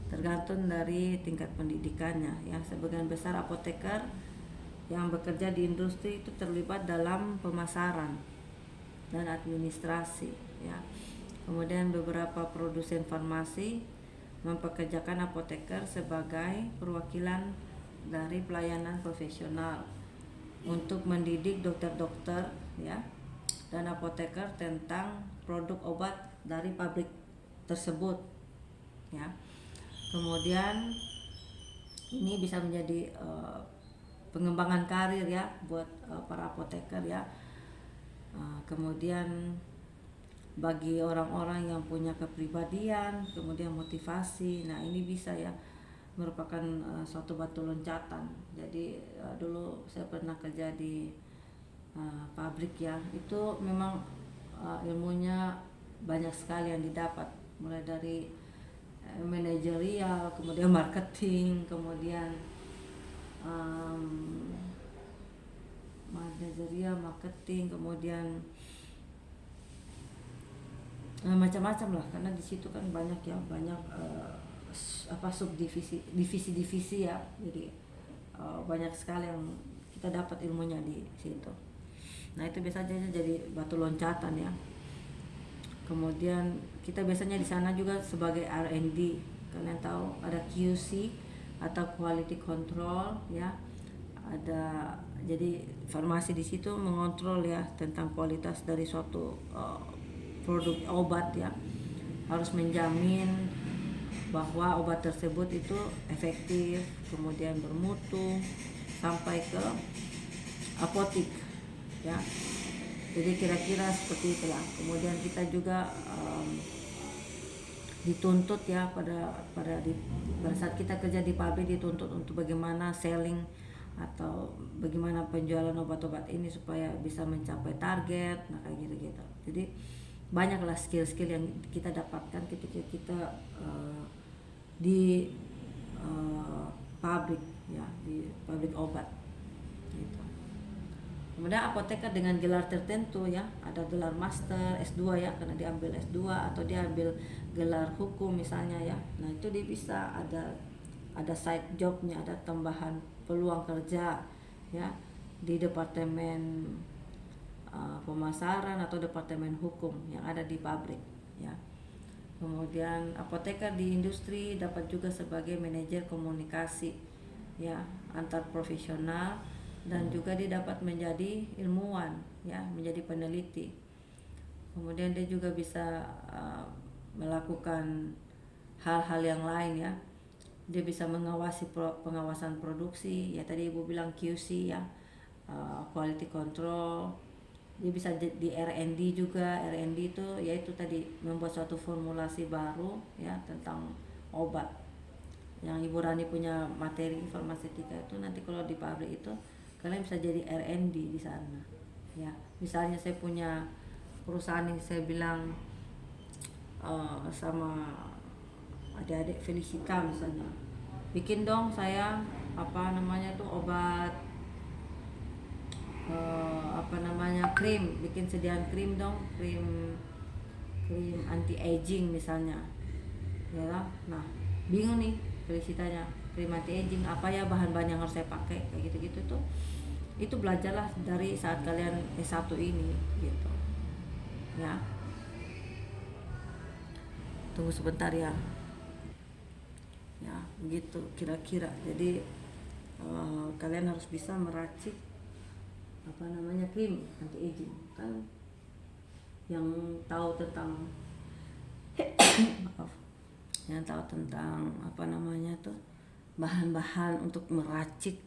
tergantung dari tingkat pendidikannya ya. Sebagian besar apoteker yang bekerja di industri itu terlibat dalam pemasaran dan administrasi ya. Kemudian beberapa produsen farmasi mempekerjakan apoteker sebagai perwakilan dari pelayanan profesional untuk mendidik dokter-dokter ya dan apoteker tentang produk obat dari pabrik tersebut ya. Kemudian ini bisa menjadi pengembangan karir ya buat para apoteker ya. Kemudian bagi orang-orang yang punya kepribadian, kemudian motivasi, nah ini bisa ya merupakan suatu batu loncatan. Jadi dulu saya pernah kerja di pabrik ya, itu memang ilmunya banyak sekali yang didapat, mulai dari manajerial, kemudian marketing, kemudian kemudian macam-macam lah, karena di situ kan banyak ya, banyak subdivisi, divisi-divisi ya. Jadi banyak sekali yang kita dapat ilmunya di situ. Nah itu biasanya jadi batu loncatan ya. Kemudian kita biasanya di sana juga sebagai R&D. Kalian tahu ada QC atau quality control ya. Ada, jadi farmasi di situ mengontrol ya tentang kualitas dari suatu produk obat ya. Harus menjamin bahwa obat tersebut itu efektif, kemudian bermutu sampai ke apotik ya. Jadi kira-kira seperti itulah. Kemudian kita juga dituntut ya pada saat kita kerja di pabrik, dituntut untuk bagaimana selling atau bagaimana penjualan obat-obat ini supaya bisa mencapai target. Nah kayak gitu-gitu. Jadi banyaklah skill-skill yang kita dapatkan ketika kita di pabrik ya, di pabrik obat gitu. Kemudian apoteker dengan gelar tertentu ya, ada gelar master, S2 ya, karena dia ambil S2 atau dia ambil gelar hukum misalnya ya. Nah itu dia bisa ada side jobnya, ada tambahan peluang kerja ya di departemen pemasaran atau departemen hukum yang ada di pabrik ya. Kemudian apoteker di industri dapat juga sebagai manajer komunikasi ya antar profesional, dan juga dia dapat menjadi ilmuwan ya, menjadi peneliti. Kemudian dia juga bisa melakukan hal-hal yang lain ya. Dia bisa mengawasi pengawasan produksi ya, tadi Ibu bilang QC ya, quality control. Dia bisa di R&D juga. R&D itu yaitu tadi membuat suatu formulasi baru ya tentang obat. Yang Ibu Rani punya materi farmaseutika itu, nanti kalau di pabrik itu kalian bisa jadi R&D di sana ya. Misalnya saya punya perusahaan yang saya bilang sama adik-adik Felicita misalnya, bikin dong saya obat krim, bikin sediaan krim dong, krim anti aging misalnya ya. Nah bingung nih Felicitanya, krim anti aging apa ya bahan-bahan yang harus saya pakai, kayak gitu-gitu tuh. Itu belajarlah dari saat kalian S1 ini gitu ya. Tunggu sebentar ya begitu kira-kira. Jadi kalian harus bisa meracik krim anti aging. Kan yang tahu tentang yang tahu tentang bahan-bahan untuk meracik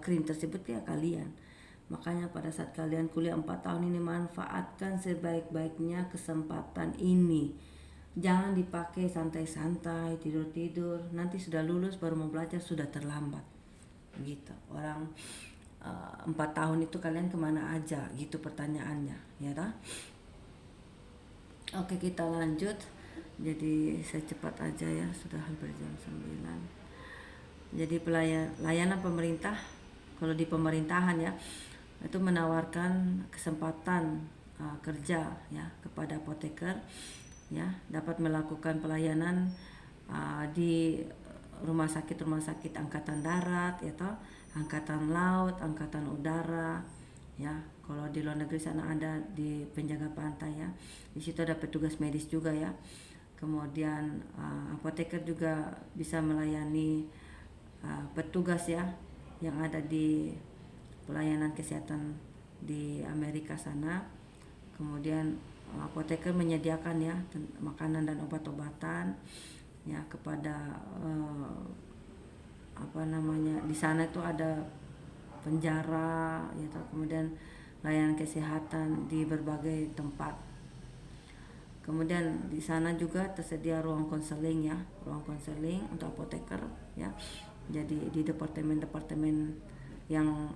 krim tersebut ya kalian. Makanya pada saat kalian kuliah 4 tahun ini, manfaatkan sebaik-baiknya kesempatan ini. Jangan dipakai santai-santai, tidur-tidur. Nanti sudah lulus baru mau belajar sudah terlambat. Gitu. Orang 4 tahun itu kalian kemana aja gitu pertanyaannya ya tak? Oke, kita lanjut. Jadi saya cepat aja ya, sudah hampir jam 9. Jadi layanan pemerintah, kalau di pemerintahan ya, itu menawarkan kesempatan kerja ya kepada apoteker ya, dapat melakukan pelayanan di rumah sakit angkatan darat ya toh, angkatan laut, angkatan udara ya. Kalau di luar negeri sana ada di penjaga pantai ya, di situ ada petugas medis juga ya. Kemudian apoteker juga bisa melayani petugas ya yang ada di pelayanan kesehatan di Amerika sana. Kemudian apoteker menyediakan ya makanan dan obat-obatan ya kepada di sana itu ada penjara gitu, kemudian layanan kesehatan di berbagai tempat. Kemudian di sana juga tersedia ruang konseling ya, ruang konseling untuk apoteker ya. Jadi di departemen-departemen yang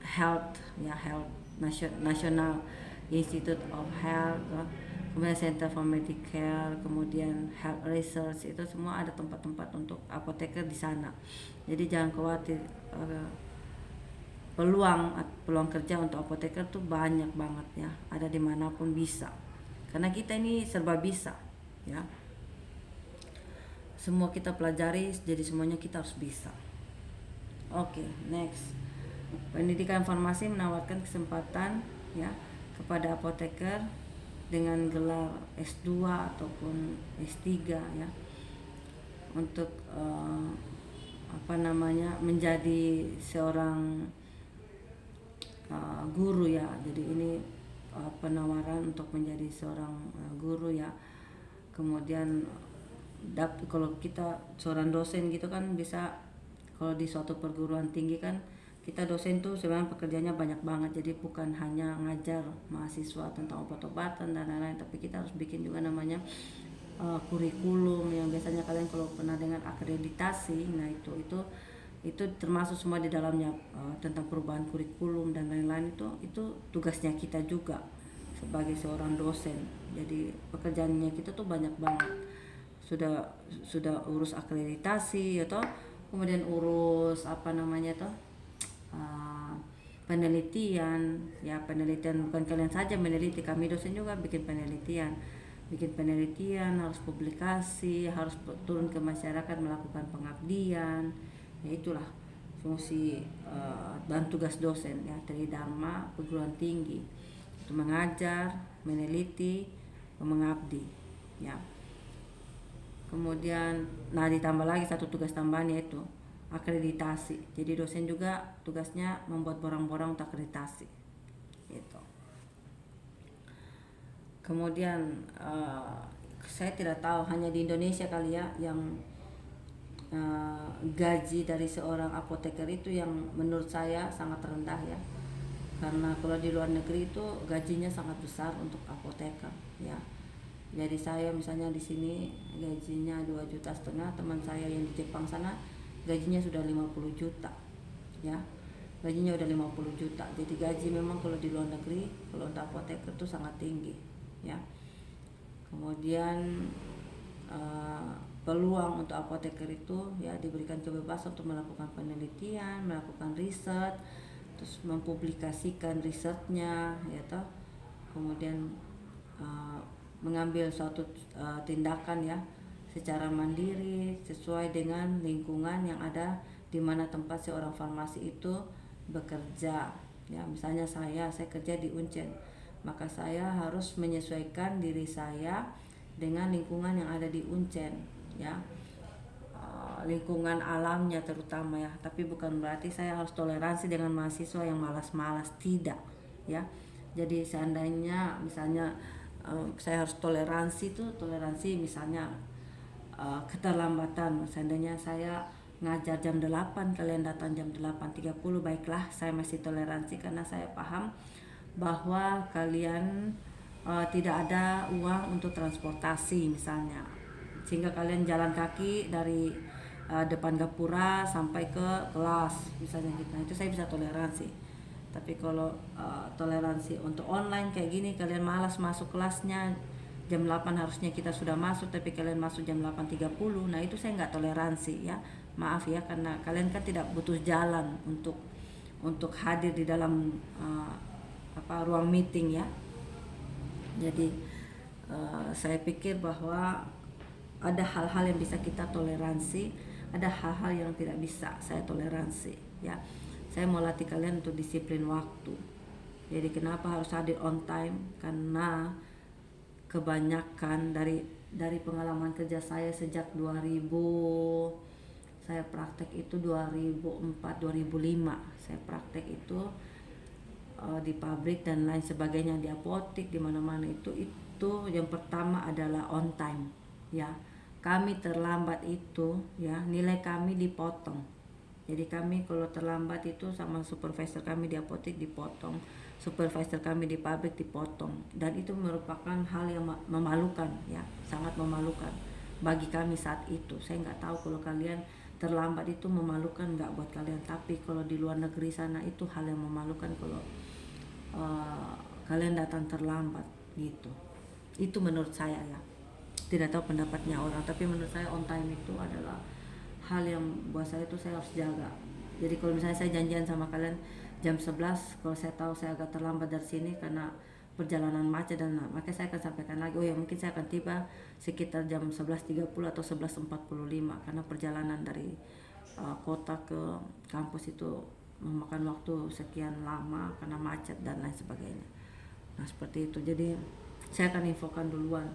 health ya, National Institute of Health, kemudian Center for Medicare, kemudian Health Research, itu semua ada tempat-tempat untuk apoteker di sana. Jadi jangan khawatir, peluang kerja untuk apoteker tuh banyak banget ya, ada dimanapun bisa, karena kita ini serba bisa ya, semua kita pelajari, jadi semuanya kita harus bisa. Oke, next. Pendidikan farmasi menawarkan kesempatan ya kepada apoteker dengan gelar S2 ataupun S3 ya untuk menjadi seorang guru ya. Jadi ini penawaran untuk menjadi seorang guru ya. Kemudian kalau kita seorang dosen gitu kan bisa, kalau di suatu perguruan tinggi kan kita dosen tuh sebenarnya pekerjaannya banyak banget. Jadi bukan hanya ngajar mahasiswa tentang obat-obatan dan lain-lain, tapi kita harus bikin juga namanya kurikulum yang biasanya kalian kalau pernah dengan akreditasi, nah itu termasuk semua di dalamnya, tentang perubahan kurikulum dan lain-lain. Itu tugasnya kita juga sebagai seorang dosen. Jadi pekerjaannya kita tuh banyak banget. Sudah urus akreditasi atau kemudian urus penelitian ya. Penelitian bukan kalian saja meneliti, kami dosen juga bikin penelitian, harus publikasi, harus turun ke masyarakat melakukan pengabdian ya. Itulah fungsi dan tugas dosen ya, tridharma perguruan tinggi, itu mengajar, meneliti, mengabdi ya. Kemudian ditambah lagi satu tugas tambahan, yaitu akreditasi. Jadi dosen juga tugasnya membuat borang-borang untuk akreditasi gitu. Kemudian saya tidak tahu, hanya di Indonesia kali ya yang gaji dari seorang apoteker itu yang menurut saya sangat rendah ya. Karena kalau di luar negeri itu gajinya sangat besar untuk apoteker ya. Jadi saya misalnya di sini gajinya 2,5 juta, teman saya yang di Jepang sana gajinya sudah 50 juta ya. Gajinya udah 50 juta. Jadi gaji memang kalau di luar negeri kalau untuk apoteker itu sangat tinggi ya. Kemudian peluang untuk apoteker itu ya diberikan kebebasan untuk melakukan penelitian, melakukan riset, terus mempublikasikan risetnya ya toh. Kemudian mengambil suatu tindakan ya secara mandiri sesuai dengan lingkungan yang ada di mana tempat seorang farmasi itu bekerja ya. Misalnya saya kerja di Uncen, maka saya harus menyesuaikan diri saya dengan lingkungan yang ada di Uncen ya, lingkungan alamnya terutama ya. Tapi bukan berarti saya harus toleransi dengan mahasiswa yang malas-malas, tidak ya. Jadi seandainya misalnya saya harus toleransi misalnya keterlambatan. Seandainya saya ngajar jam 8, kalian datang jam 8.30, baiklah, saya masih toleransi karena saya paham bahwa kalian tidak ada uang untuk transportasi misalnya, sehingga kalian jalan kaki dari depan gapura sampai ke kelas misalnya gitu. Nah, itu saya bisa toleransi. Tapi kalau toleransi untuk online kayak gini, kalian malas masuk kelasnya, jam 8 harusnya kita sudah masuk tapi kalian masuk jam 8.30, nah itu saya nggak toleransi ya. Maaf ya, karena kalian kan tidak butuh jalan untuk hadir di dalam ruang meeting ya. Jadi saya pikir bahwa ada hal-hal yang bisa kita toleransi, ada hal-hal yang tidak bisa saya toleransi ya. saya mau latih kalian untuk disiplin waktu. Jadi kenapa harus hadir on time? Karena kebanyakan dari pengalaman kerja saya sejak 2000, saya praktek itu 2004 2005 saya praktek itu di pabrik dan lain sebagainya, di apotek, di mana-mana. Itu yang pertama adalah on time ya. Kami terlambat itu ya, nilai kami dipotong. Jadi kami kalau terlambat itu sama supervisor kami di apotek dipotong, supervisor kami di pabrik dipotong, dan itu merupakan hal yang memalukan ya, sangat memalukan bagi kami saat itu. Saya nggak tahu kalau kalian terlambat itu memalukan nggak buat kalian, tapi kalau di luar negeri sana itu hal yang memalukan kalau kalian datang terlambat gitu. Itu menurut saya ya, tidak tahu pendapatnya orang, tapi menurut saya on time itu adalah hal yang buat saya itu saya harus jaga. Jadi kalau misalnya saya janjian sama kalian jam 11, kalau saya tahu saya agak terlambat dari sini karena perjalanan macet dan maka saya akan sampaikan lagi, oh ya mungkin saya akan tiba sekitar jam 11.30 atau 11.45 karena perjalanan dari kota ke kampus itu memakan waktu sekian lama karena macet dan lain sebagainya. Nah seperti itu, jadi saya akan infokan duluan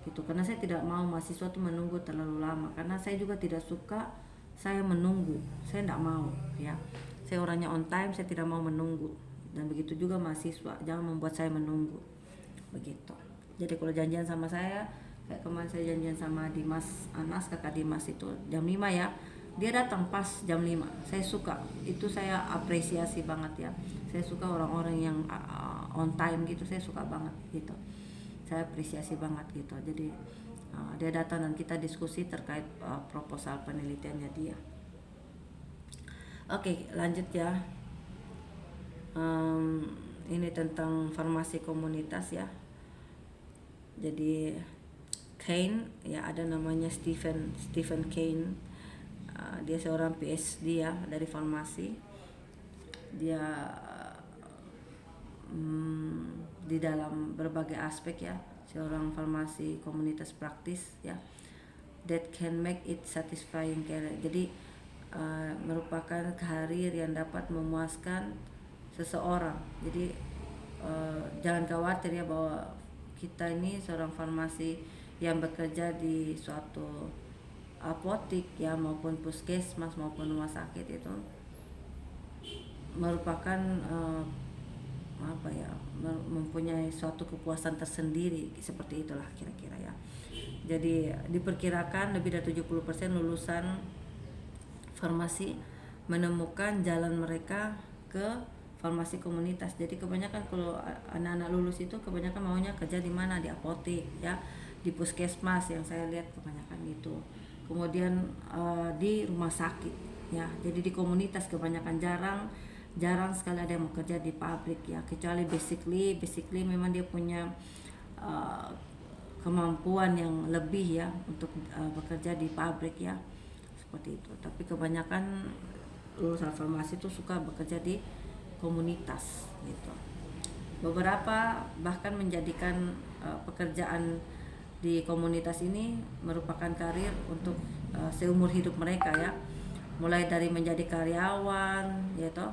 gitu, karena saya tidak mau mahasiswa tuh menunggu terlalu lama, karena saya juga tidak suka saya menunggu, saya tidak mau ya. Saya orangnya on time, saya tidak mau menunggu, dan begitu juga mahasiswa, jangan membuat saya menunggu begitu. Jadi kalau janjian sama saya, kayak kemarin saya janjian sama Dimas Anas, kakak Dimas itu jam 5 ya, dia datang pas jam 5. Saya suka, itu saya apresiasi banget ya. Saya suka orang-orang yang on time gitu, saya suka banget gitu, saya apresiasi banget gitu. Jadi dia datang dan kita diskusi terkait proposal penelitiannya dia. Oke, lanjut ya. Ini tentang farmasi komunitas ya. Jadi Kane ya, ada namanya Stephen Kane. Dia seorang PhD ya dari farmasi. Dia di dalam berbagai aspek ya, seorang farmasi komunitas praktis ya, that can make it satisfying career. Jadi merupakan karir yang dapat memuaskan seseorang. Jadi jangan khawatir ya bahwa kita ini seorang farmasi yang bekerja di suatu apotik ya, maupun puskesmas maupun rumah sakit, itu merupakan mempunyai suatu kepuasan tersendiri, seperti itulah kira-kira ya. Jadi diperkirakan lebih dari 70% lulusan farmasi menemukan jalan mereka ke farmasi komunitas. Jadi kebanyakan kalau anak-anak lulus itu kebanyakan maunya kerja di mana, di apotek ya, di puskesmas yang saya lihat kebanyakan gitu. Kemudian di rumah sakit ya. Jadi di komunitas kebanyakan jarang sekali ada yang mau kerja di pabrik ya, kecuali basically memang dia punya kemampuan yang lebih ya untuk bekerja di pabrik ya, seperti itu. Tapi kebanyakan lulusan farmasi itu suka bekerja di komunitas gitu. Beberapa bahkan menjadikan pekerjaan di komunitas ini merupakan karir untuk seumur hidup mereka ya, mulai dari menjadi karyawan ya toh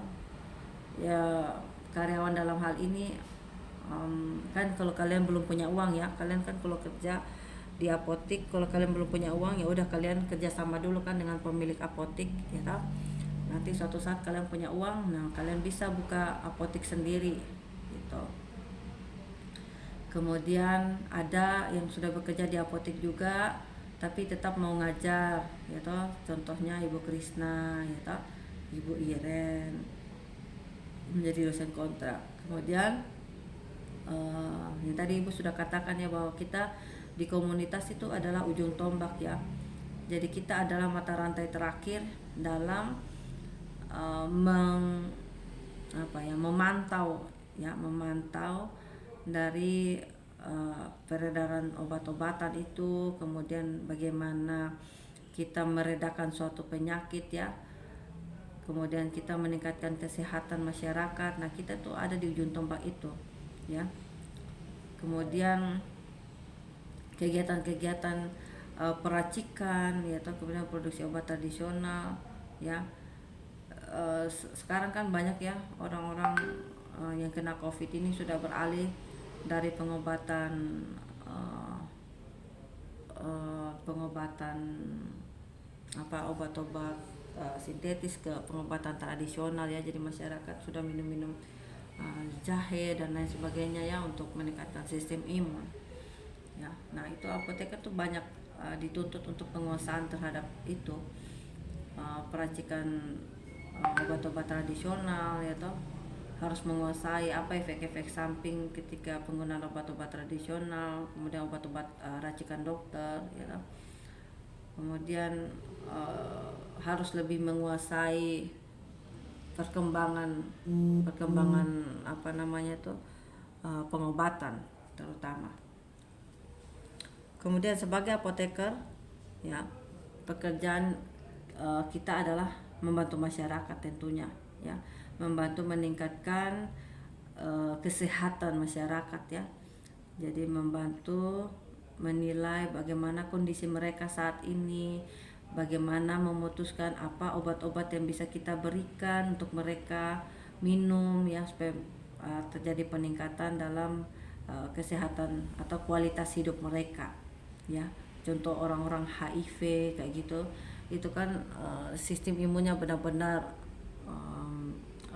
ya. Karyawan dalam hal ini kan kalau kalian belum punya uang ya, kalian kan kalau kerja di apotek, kalau kalian belum punya uang ya udah kalian kerja sama dulu kan dengan pemilik apotek ya toh. Nanti suatu saat kalian punya uang, nah kalian bisa buka apotek sendiri gitu. Kemudian ada yang sudah bekerja di apotek juga tapi tetap mau ngajar ya toh, contohnya Ibu Krisna ya toh, Ibu Iren menjadi dosen kontrak. Kemudian yang tadi Ibu sudah katakan ya, bahwa kita di komunitas itu adalah ujung tombak ya. Jadi kita adalah mata rantai terakhir dalam memantau dari peredaran obat-obatan itu, kemudian bagaimana kita meredakan suatu penyakit ya, kemudian kita meningkatkan kesehatan masyarakat. Nah kita tuh ada di ujung tombak itu ya. Kemudian kegiatan-kegiatan peracikan ya, atau kemudian produksi obat tradisional ya, sekarang kan banyak ya orang-orang yang kena COVID ini sudah beralih dari pengobatan obat-obat sintetis ke pengobatan tradisional ya. Jadi masyarakat sudah minum-minum jahe dan lain sebagainya ya untuk meningkatkan sistem imun ya. Nah itu apoteker tuh banyak dituntut untuk penguasaan terhadap itu peracikan obat-obat tradisional ya toh, harus menguasai apa efek-efek samping ketika penggunaan obat-obat tradisional, kemudian obat-obat racikan dokter ya toh. Kemudian harus lebih menguasai perkembangan pengobatan terutama. Kemudian sebagai apoteker ya, pekerjaan kita adalah membantu masyarakat tentunya ya, membantu meningkatkan kesehatan masyarakat ya. Jadi membantu menilai bagaimana kondisi mereka saat ini, bagaimana memutuskan apa obat-obat yang bisa kita berikan untuk mereka minum ya, supaya terjadi peningkatan dalam kesehatan atau kualitas hidup mereka ya. Contoh orang-orang HIV kayak gitu, itu kan sistem imunnya benar-benar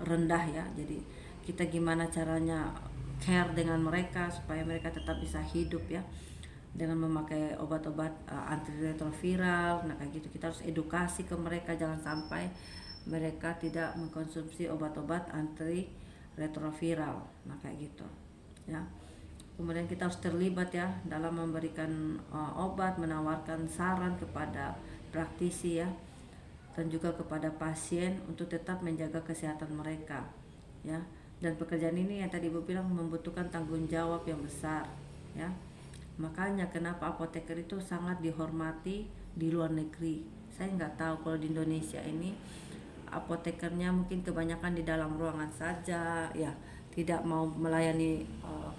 rendah ya. Jadi kita gimana caranya care dengan mereka supaya mereka tetap bisa hidup ya, dengan memakai obat-obat antiretroviral. Nah kayak gitu kita harus edukasi ke mereka, jangan sampai mereka tidak mengkonsumsi obat-obat antiretroviral. Nah kayak gitu ya. Kemudian kita harus terlibat ya dalam memberikan obat, menawarkan saran kepada praktisi ya, dan juga kepada pasien untuk tetap menjaga kesehatan mereka ya. Dan pekerjaan ini yang tadi Ibu bilang membutuhkan tanggung jawab yang besar ya. Makanya kenapa apoteker itu sangat dihormati di luar negeri. Saya nggak tahu kalau di Indonesia ini apotekernya mungkin kebanyakan di dalam ruangan saja ya, tidak mau melayani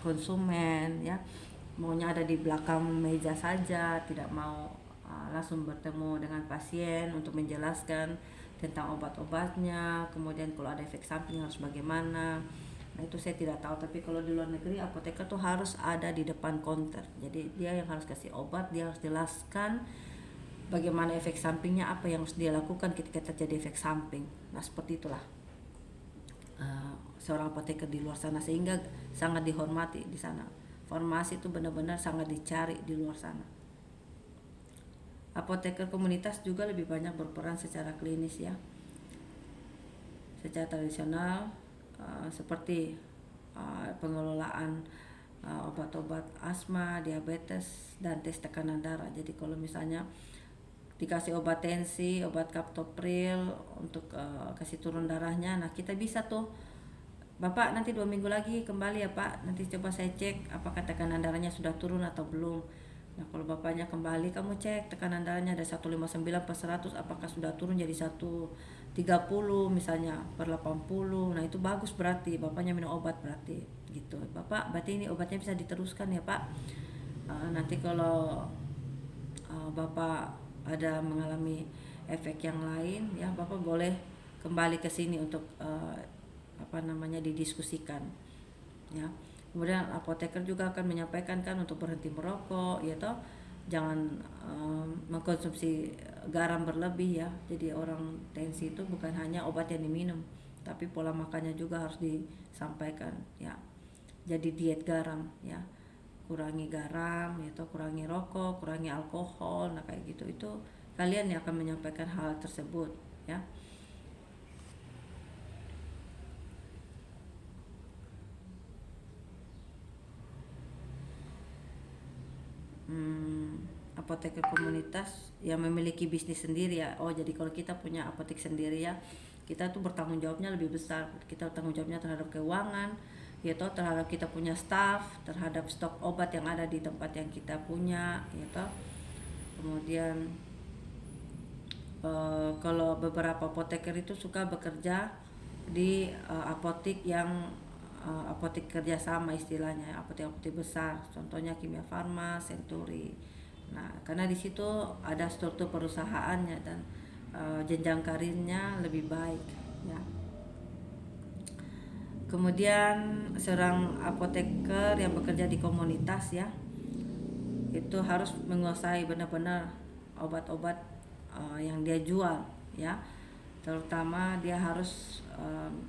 konsumen ya, maunya ada di belakang meja saja, tidak mau langsung bertemu dengan pasien untuk menjelaskan tentang obat-obatnya, kemudian kalau ada efek samping harus bagaimana. Nah itu saya tidak tahu, tapi kalau di luar negeri apoteker tuh harus ada di depan counter. Jadi dia yang harus kasih obat, dia harus jelaskan bagaimana efek sampingnya, apa yang harus dia lakukan ketika terjadi efek samping. Nah seperti itulah seorang apoteker di luar sana, sehingga sangat dihormati di sana. Farmasi itu benar-benar sangat dicari di luar sana. Apoteker komunitas juga lebih banyak berperan secara klinis ya, secara tradisional seperti pengelolaan obat-obat asma, diabetes, dan tes tekanan darah. Jadi kalau misalnya dikasih obat tensi, obat kaptopril untuk kasih turun darahnya, nah kita bisa tuh, Bapak nanti 2 minggu lagi kembali ya Pak, nanti coba saya cek apakah tekanan darahnya sudah turun atau belum. Nah kalau bapaknya kembali, kamu cek tekanan darahnya ada 159/100, apakah sudah turun jadi 130 misalnya per 80. Nah itu bagus, berarti bapaknya minum obat berarti gitu. Bapak berarti ini obatnya bisa diteruskan ya Pak. Nanti kalau Bapak ada mengalami efek yang lain ya, Bapak boleh kembali ke sini untuk didiskusikan ya. Kemudian apoteker juga akan menyampaikan kan untuk berhenti merokok ya toh, jangan mengkonsumsi garam berlebih ya. Jadi orang tensi itu bukan hanya obat yang diminum, tapi pola makannya juga harus disampaikan ya. Jadi diet garam ya, kurangi garam ya toh, kurangi rokok, kurangi alkohol. Nah kayak gitu, itu kalian yang akan menyampaikan hal tersebut ya. Apoteker komunitas yang memiliki bisnis sendiri ya. Oh jadi kalau kita punya apotek sendiri ya, kita tuh bertanggung jawabnya lebih besar. Kita tanggung jawabnya terhadap keuangan ya toh, terhadap kita punya staff, terhadap stok obat yang ada di tempat yang kita punya ya toh. Kemudian kalau beberapa apoteker itu suka bekerja di apotek yang apotek kerjasama istilahnya, apotek-apotek besar, contohnya Kimia Farma, Century. Nah karena di situ ada struktur perusahaannya dan jenjang karirnya lebih baik ya. Kemudian seorang apoteker yang bekerja di komunitas ya, itu harus menguasai benar-benar obat-obat yang dia jual ya. Terutama dia harus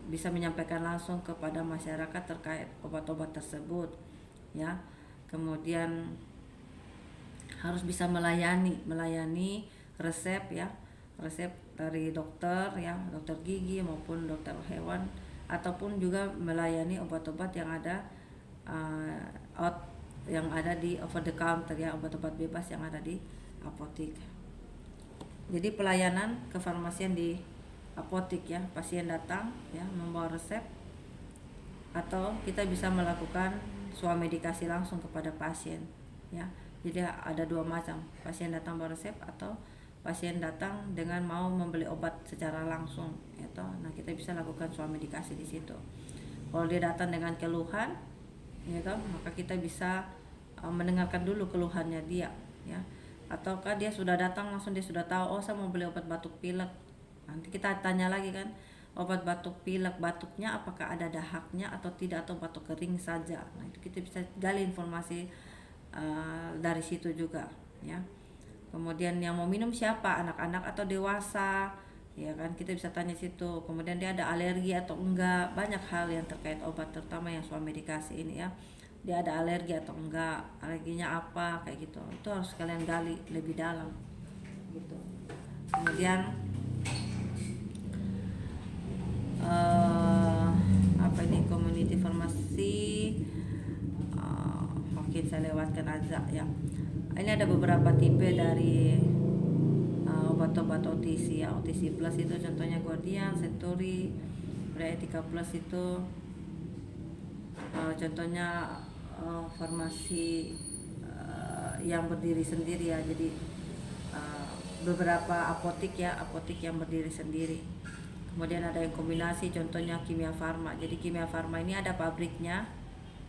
bisa menyampaikan langsung kepada masyarakat terkait obat-obat tersebut ya. Kemudian harus bisa melayani resep ya, resep dari dokter ya, dokter gigi maupun dokter hewan, ataupun juga melayani obat-obat yang ada yang ada di over the counter ya, obat-obat bebas yang ada di apotik. Jadi pelayanan kefarmasian di apotik ya, pasien datang ya membawa resep, atau kita bisa melakukan swamedikasi langsung kepada pasien ya. Jadi ada dua macam, pasien datang bawa resep atau pasien datang dengan mau membeli obat secara langsung gitu. Nah, kita bisa lakukan swamedikasi di situ. Kalau dia datang dengan keluhan gitu, maka kita bisa mendengarkan dulu keluhannya dia ya. Ataukah dia sudah datang langsung dia sudah tahu, oh saya mau beli obat batuk pilek. Nanti kita tanya lagi kan, obat batuk pilek, batuknya apakah ada dahaknya atau tidak, atau batuk kering saja. Nah, itu kita bisa gali informasi dari situ juga ya. Kemudian yang mau minum siapa, anak-anak atau dewasa ya kan, kita bisa tanya situ. Kemudian dia ada alergi atau enggak, banyak hal yang terkait obat, terutama yang swamedikasi ini ya. Dia ada alergi atau enggak, alerginya apa, kayak gitu. Itu harus kalian gali lebih dalam gitu. Kemudian apa ini, community farmasi, mungkin saya lewatkan aja ya. Ini ada beberapa tipe dari obat-obat OTC ya. OTC Plus itu contohnya Guardian, Century, Etika Plus itu contohnya farmasi yang berdiri sendiri ya. Jadi beberapa apotik ya, apotik yang berdiri sendiri. Kemudian ada yang kombinasi, contohnya Kimia Farma. Jadi Kimia Farma ini ada pabriknya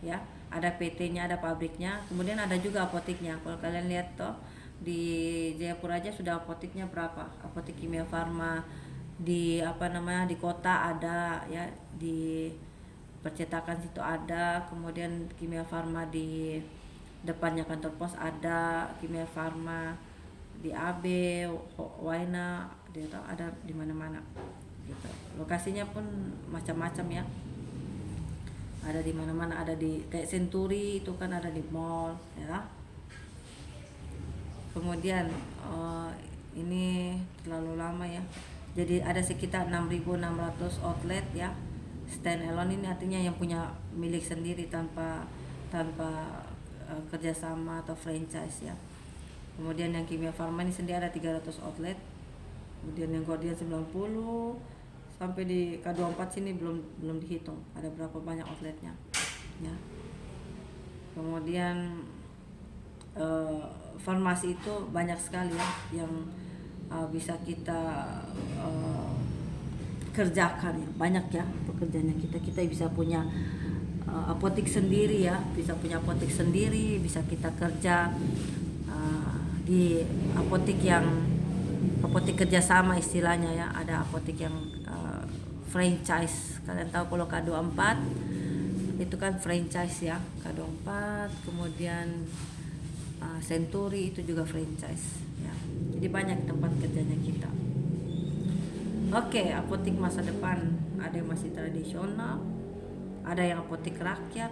ya, ada PT-nya, ada pabriknya, kemudian ada juga apotiknya. Kalau kalian lihat toh di Jayapura aja sudah apotiknya berapa, apotik Kimia Farma di di kota ada ya, di percetakan situ ada, kemudian Kimia Farma di depannya kantor pos ada, Kimia Farma di AB, Waina, ada di mana-mana gitu. Lokasinya pun macam-macam ya, ada di mana-mana, ada di kayak Century itu kan ada di mall ya. Kemudian ini terlalu lama ya, jadi ada sekitar 6.600 outlet ya. Stand alone ini artinya yang punya milik sendiri tanpa kerjasama atau franchise ya. Kemudian yang Kimia Farma ini sendiri ada 300 outlet. Kemudian yang Guardian 90, sampai di K24 sini belum dihitung ada berapa banyak outletnya ya. Kemudian farmasi itu banyak sekali ya yang bisa kita kerjakan ya, banyak ya pekerjaannya. Kita bisa punya apotik sendiri ya, bisa punya apotik sendiri, bisa kita kerja di apotik yang apotik kerjasama istilahnya ya. Ada apotik yang franchise, kalian tahu kalau K24 itu kan franchise ya, K24. Kemudian Century itu juga franchise ya. Jadi banyak tempat kerjanya kita. Oke, apotik masa depan ada yang masih tradisional, ada yang apotik rakyat,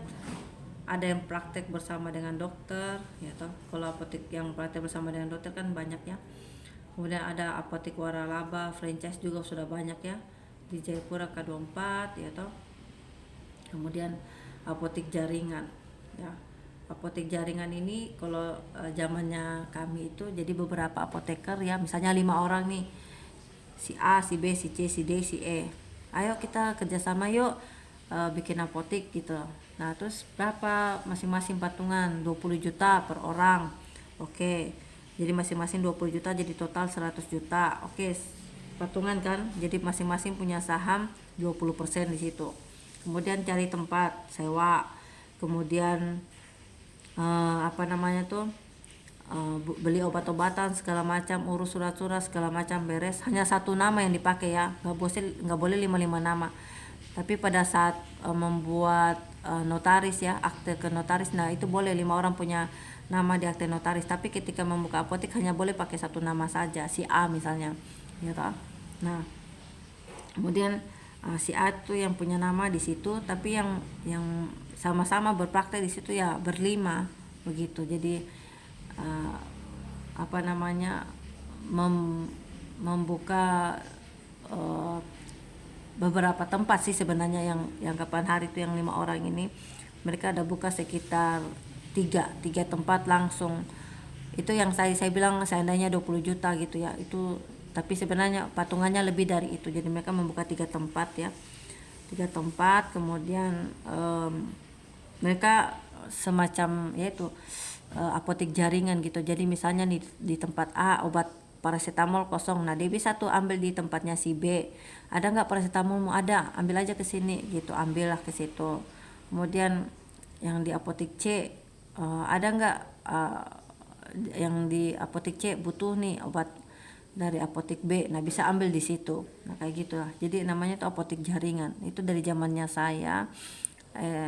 ada yang praktek bersama dengan dokter ya toh. Kalau apotik yang praktek bersama dengan dokter kan banyak ya. Kemudian ada apotik waralaba, franchise juga sudah banyak ya di Jayapura K24 ya toh. Kemudian apotik jaringan ya. Apotik jaringan ini kalau zamannya kami itu jadi beberapa apoteker ya, misalnya 5 orang nih, si A, si B, si C, si D, si E. Ayo kita kerjasama yuk bikin apotik gitu. Nah terus berapa masing-masing patungan, 20 juta per orang. Oke, jadi masing-masing 20 juta jadi total 100 juta. Oke, patungan kan, jadi masing-masing punya saham 20% di situ. Kemudian cari tempat sewa, kemudian beli obat-obatan segala macam, urus surat-surat segala macam beres, hanya satu nama yang dipakai ya, nggak boleh 5 nama. Tapi pada saat membuat notaris ya, akte ke notaris, nah itu boleh 5 orang punya nama di akte notaris. Tapi ketika membuka apotek hanya boleh pakai satu nama saja, si A misalnya, ya toh. Nah, kemudian si A itu yang punya nama di situ, tapi yang sama-sama berpraktek di situ ya berlima begitu. Jadi membuka beberapa tempat sih sebenarnya yang kapan hari itu yang 5 orang ini mereka ada buka sekitar 3 tempat langsung. Itu yang saya bilang seandainya 20 juta gitu ya, itu tapi sebenarnya patungannya lebih dari itu. Jadi mereka membuka 3 tempat ya, 3 tempat. Kemudian mereka semacam yaitu apotek jaringan gitu. Jadi misalnya di tempat A obat paracetamol kosong, nah dia bisa tuh ambil di tempatnya si B, ada nggak paracetamolmu, ada, ambil aja ke sini gitu, ambillah ke situ. Kemudian yang di apotek C ada nggak yang di apotek C butuh nih obat dari apotek B, nah bisa ambil di situ. Nah kayak gitu lah. Jadi namanya tuh apotek jaringan. Itu dari zamannya saya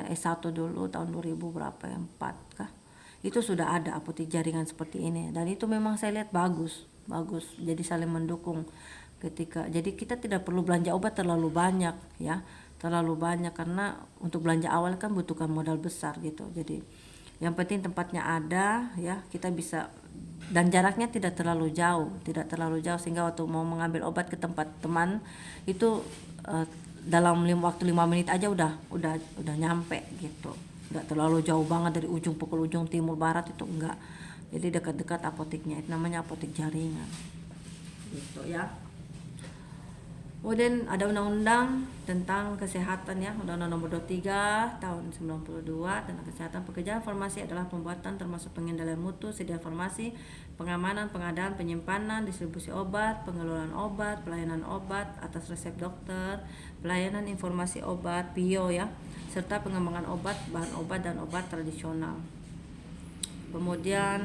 S1 dulu tahun 2000 berapa ya, 4 kah, itu sudah ada apotek jaringan seperti ini, dan itu memang saya lihat bagus. Jadi saling mendukung jadi kita tidak perlu belanja obat terlalu banyak ya, karena untuk belanja awal kan butuhkan modal besar gitu. Jadi yang penting tempatnya ada ya, kita bisa, dan jaraknya tidak terlalu jauh sehingga waktu mau mengambil obat ke tempat teman itu dalam waktu 5 menit aja udah nyampe gitu. Enggak terlalu jauh banget dari ujung pukul ujung timur barat, itu enggak. Jadi dekat-dekat apoteknya, itu namanya apotek jaringan gitu ya. Kemudian ada undang-undang tentang kesehatan ya, Undang-Undang Nomor 23 tahun 92 tentang kesehatan pekerjaan. Farmasi adalah pembuatan termasuk pengendalian mutu, sedia farmasi, pengamanan, pengadaan, penyimpanan, distribusi obat, pengelolaan obat, pelayanan obat atas resep dokter, pelayanan informasi obat (PIO) ya, serta pengembangan obat, bahan obat dan obat tradisional. Kemudian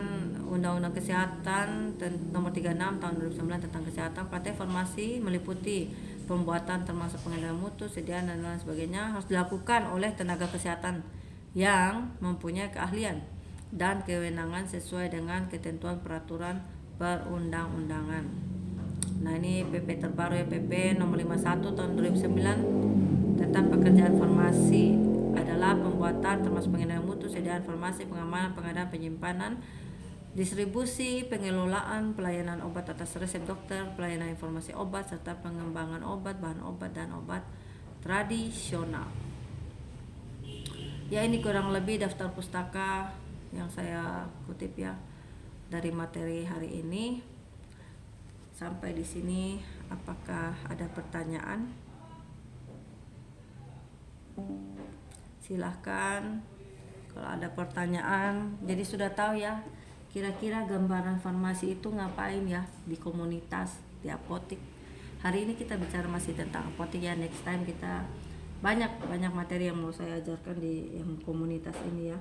Undang-Undang Kesehatan Nomor 36 tahun 2009 tentang kesehatan. Praktek farmasi meliputi pembuatan termasuk pengendalian mutu, sediaan dan lain sebagainya harus dilakukan oleh tenaga kesehatan yang mempunyai keahlian dan kewenangan sesuai dengan ketentuan peraturan perundang-undangan. Nah ini PP terbaru ya, PP nomor 51 tahun 2009 tentang pekerjaan farmasi adalah pembuatan termasuk pengendalian mutu, sediaan farmasi, pengamanan, pengadaan, penyimpanan, distribusi, pengelolaan, pelayanan obat atas resep dokter, pelayanan informasi obat, serta pengembangan obat, bahan obat dan obat tradisional. Ya ini kurang lebih daftar pustaka yang saya kutip ya dari materi hari ini. Sampai di sini, apakah ada pertanyaan? Silahkan kalau ada pertanyaan. Jadi sudah tahu ya kira-kira gambaran farmasi itu ngapain ya di komunitas, di apotek. Hari ini kita bicara masih tentang apotek ya, next time kita banyak materi yang mau saya ajarkan di yang komunitas ini ya.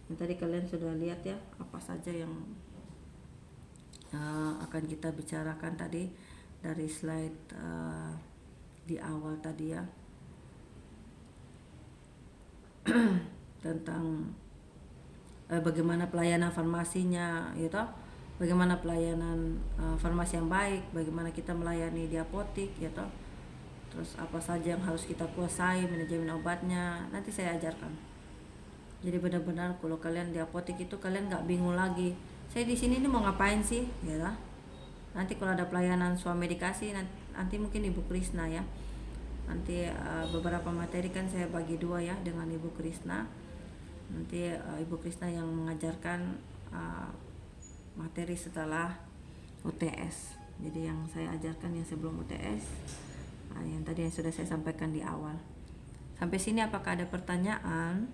Yang tadi kalian sudah lihat ya apa saja yang akan kita bicarakan tadi dari slide di awal tadi ya. Tentang bagaimana pelayanan farmasinya gitu, bagaimana pelayanan farmasi yang baik, bagaimana kita melayani di apotek gitu, terus apa saja yang harus kita kuasai, manajemen obatnya nanti saya ajarkan. Jadi benar-benar kalau kalian di apotek itu kalian nggak bingung lagi, saya di sini ini mau ngapain sih gitu. Nanti kalau ada pelayanan swamedikasi nanti mungkin Ibu Krisna ya. Nanti beberapa materi kan saya bagi 2 ya dengan Ibu Krisna. Nanti Ibu Krisna yang mengajarkan materi setelah UTS. Jadi yang saya ajarkan yang sebelum UTS, yang tadi yang sudah saya sampaikan di awal. Sampai sini apakah ada pertanyaan?